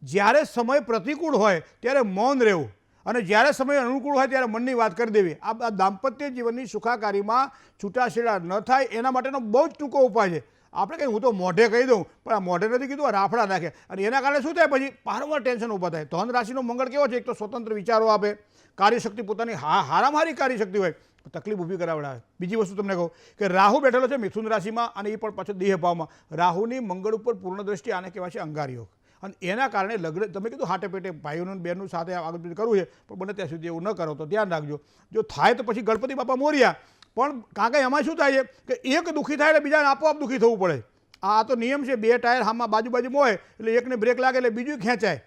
જ્યારે સમય પ્રતિકૂળ હોય ત્યારે મૌન રહેવું અને જ્યારે સમય અનુકૂળ હોય ત્યારે મનની વાત કરી દેવી. આ દાંપત્ય જીવનની સુખાકારીમાં છૂટાછેડા ન થાય એના માટેનો બહુ જ ટૂંકો ઉપાય છે. આપણે કંઈ હું તો મોઢે કહી દઉં, પણ આ મોઢે નથી કીધું, આ રાફડા નાખે અને એના કારણે શું થાય? પછી પારવાર ટેન્શન ઊભા થાય. ધન રાશિનો મંગળ કેવો છે? એક તો સ્વતંત્ર વિચારો આપે, કાર્યશક્તિ પોતાની હારામાં હારી કાર્યશક્તિ હોય, તકલીફ ઊભી કરાવડાવે. બીજી વસ્તુ તમને કહું કે રાહુ બેઠેલો છે મિથુન રાશિમાં અને એ પણ પાછો દેહ ભાવમાં. રાહુની મંગળ ઉપર પૂર્ણ દ્રષ્ટિ, આને કહેવાય છે અંગાર યોગ. અને એના કારણે લગ્ન તમે કીધું હાટે પેટે ભાઈઓનું બહેનનું સાથે આગળ પાછળ કરવું છે, પણ બને ત્યાં સુધી એવું ન કરો તો ધ્યાન રાખજો. જો થાય તો પછી ગણપતિ બાપા મોર્યા. પણ કારણ કે એમાં શું થાય છે કે એક દુઃખી થાય એટલે બીજાને આપોઆપ દુઃખી થવું પડે. આ તો નિયમ છે, 2 ટાયર આમાં બાજુમાં હોય એટલે એકને બ્રેક લાગે એટલે બીજું ખેંચાય.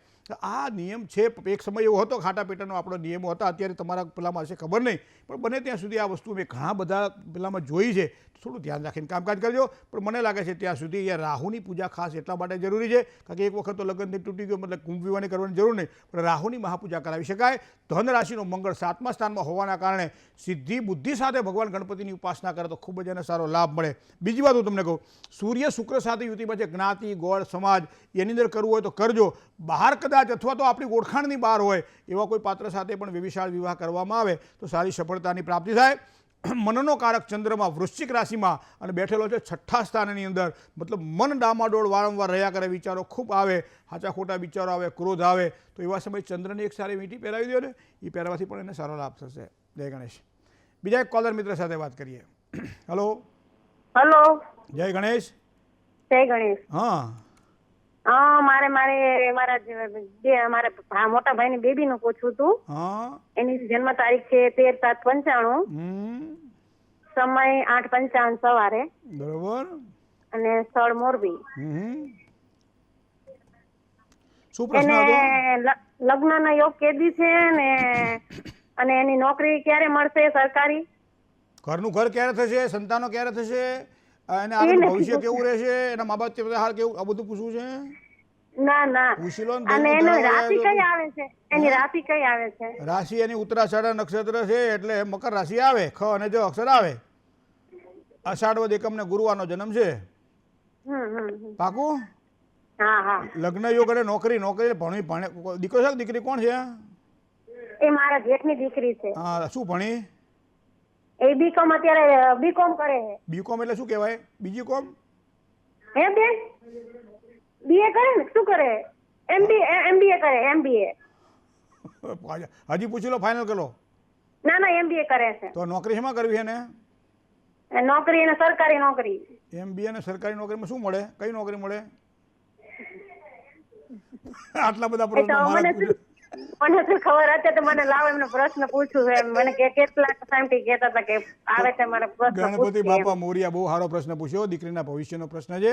આ નિયમ છે. એક સમય એવો હતો ખાટા પેટાનો આપણો નિયમો હતા, અત્યારે તમારા પેલામાં હશે ખબર નહીં, પણ બને ત્યાં સુધી આ વસ્તુ મેં ઘણા બધા પેલામાં જોઈ છે. થોડું ધ્યાન રાખીને કામકાજ કરજો. પણ મને લાગે છે ત્યાં સુધી અહીંયા રાહુની પૂજા ખાસ એટલા માટે જરૂરી છે કારણ કે એક વખત તો લગ્નથી તૂટી ગયો મતલબ કુંભ વિવાહની કરવાની જરૂર નહીં, પણ રાહુની મહાપૂજા કરાવી શકાય. ધન રાશિનો મંગળ 7મા સ્થાનમાં હોવાના કારણે સિદ્ધિ બુદ્ધિ સાથે ભગવાન ગણપતિની ઉપાસના કરે તો ખૂબ જ એને સારો લાભ મળે. બીજી વાત હું તમને કહું, સૂર્ય શુક્ર સાથે યુતિમાં છે, જ્ઞાતિ ગોળ સમાજ એની અંદર કરવું હોય તો કરજો. બહાર કદાચ અથવા તો આપણી ઓળખાણની બહાર હોય એવા કોઈ પાત્ર સાથે પણ વિશાળ વિવાહ કરવામાં આવે તો સારી સફળતાની પ્રાપ્તિ થાય. મનનો કારક ચંદ્રમાં વૃશ્ચિક રાશિમાં અને બેઠેલો છે 6ઠા સ્થાનની અંદર, મતલબ મન ડામાડોળ વારંવાર રહ્યા કરે, વિચારો ખૂબ આવે, સાચા ખોટા વિચારો આવે, ક્રોધ આવે, તો એવા સમયે ચંદ્રની એક સારી વીંટી પહેરાવી દો ને, એ પહેરવાથી પણ એને સારો લાભ થશે. જય ગણેશ. બીજા એક કોલર મિત્ર સાથે વાત કરીએ. હલો હેલો, જય ગણેશ. જય ગણેશ. હા મારે મોટા ભાઈની બેબીનું પૂછવું હતું. હા એની જન્મ તારીખ છે 13/7/95, સમય 8:55 સવારે, બરોબર. અને સ્થળ મોરબી. શું પ્રશ્ન એને હતો? લગ્નનો યોગ કેદી છે ને, અને એની નોકરી ક્યારે મળશે સરકારી? ઘરનું ઘર ક્યારે થશે, સંતાનો ક્યારે થશે, એને આગળ ભવિષ્ય કેવું રહેશે, એના મા બાપ હાલ કેવું, આ બધું પૂછવું છે? ના. પૂછી લો ને. અને એની રાશિ કઈ આવે છે? એની રાશિ કઈ આવે છે? રાશિ એની ઉત્તરાષાઢ નક્ષત્ર છે એટલે મકર રાશિ આવે. ખ અને જ અક્ષર આવે. અષાઢ એકમ ને ગુરુવારનો જન્મ છે. પાકું? હા. લગ્ન યોગ અને નોકરી ભણે દીકરો છે દીકરી કોણ છે? એ મારા જેઠની દીકરી છે. હા. શું ભણી? એ બીકોમ અત્યારે બીકોમ કરે છે. બીકોમ એટલે શું કહેવાય? બીજી કોમ? હે બેન, બીએ કરે ને, શું કરે? એમબીએ કરે. એમબીએ. હજી પૂછી લો, ફાઇનલ કરો. ના, એમબીએ કરે છે. તો નોકરી શેમાં કરવી છે ને? નોકરી એને સરકારી નોકરી. એમબીએ ને સરકારી નોકરીમાં શું મળે? કઈ નોકરી મળે? આટલા બધા પ્રશ્નો મને તો ખબર હતી તો મને લાવ એમનો પ્રશ્ન પૂછું છે. મને કેટલા ટાઈમથી કહેતા હતા કે આવે છે મારે પ્રશ્ન. ગણપતિ બાપા મોરિયા બહુ સારો પ્રશ્ન પૂછ્યો. દીકરીના ભવિષ્યનો પ્રશ્ન છે,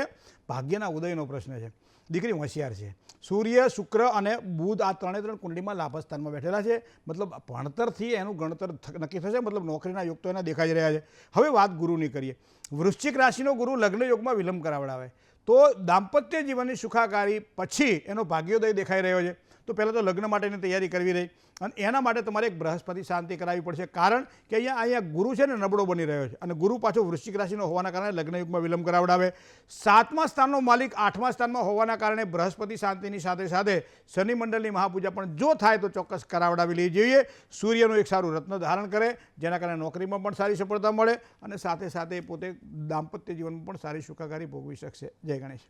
ભાગ્યના ઉદયનો પ્રશ્ન છે. દીકરી હોશિયાર છે. સૂર્ય શુક્ર અને બુધ આ 3 કુંડલીમાં લાભ સ્થાનમાં બેઠેલા છે, મતલબ ભણતરથી એનું ગણતર નક્કી થશે, મતલબ નોકરીના યોગ તો એના દેખાઈ રહ્યા છે. હવે વાત ગુરુની કરીએ. વૃશ્ચિક રાશિનો ગુરુ લગ્ન યોગમાં વિલંબ કરાવડાવે તો દાંપત્ય જીવનની સુખાકારી પછી એનો ભાગ્યોદય દેખાઈ રહ્યો છે. તો પહેલાં તો લગ્ન માટેની તૈયારી કરવી રહી, અને એના માટે તમારે એક બૃહસ્પતિ શાંતિ કરાવવી પડશે, કારણ કે અહીંયા ગુરુ છે ને નબળો બની રહ્યો છે, અને ગુરુ પાછો વૃશ્ચિક રાશિનો હોવાના કારણે લગ્નયુગમાં વિલંબ કરાવડાવે. 7મા સ્થાનનો માલિક 8મા સ્થાનમાં હોવાના કારણે બૃહસ્પતિ શાંતિની સાથે સાથે શનિ મંડળની મહાપૂજા પણ જો થાય તો ચોક્કસ કરાવડાવી લેવી જોઈએ. સૂર્યનું એક સારું રત્ન ધારણ કરે, જેના કારણે નોકરીમાં પણ સારી સફળતા મળે, અને સાથે સાથે પોતે દાંપત્ય જીવનમાં પણ સારી સુખાકારી ભોગવી શકશે. જય ગણેશ.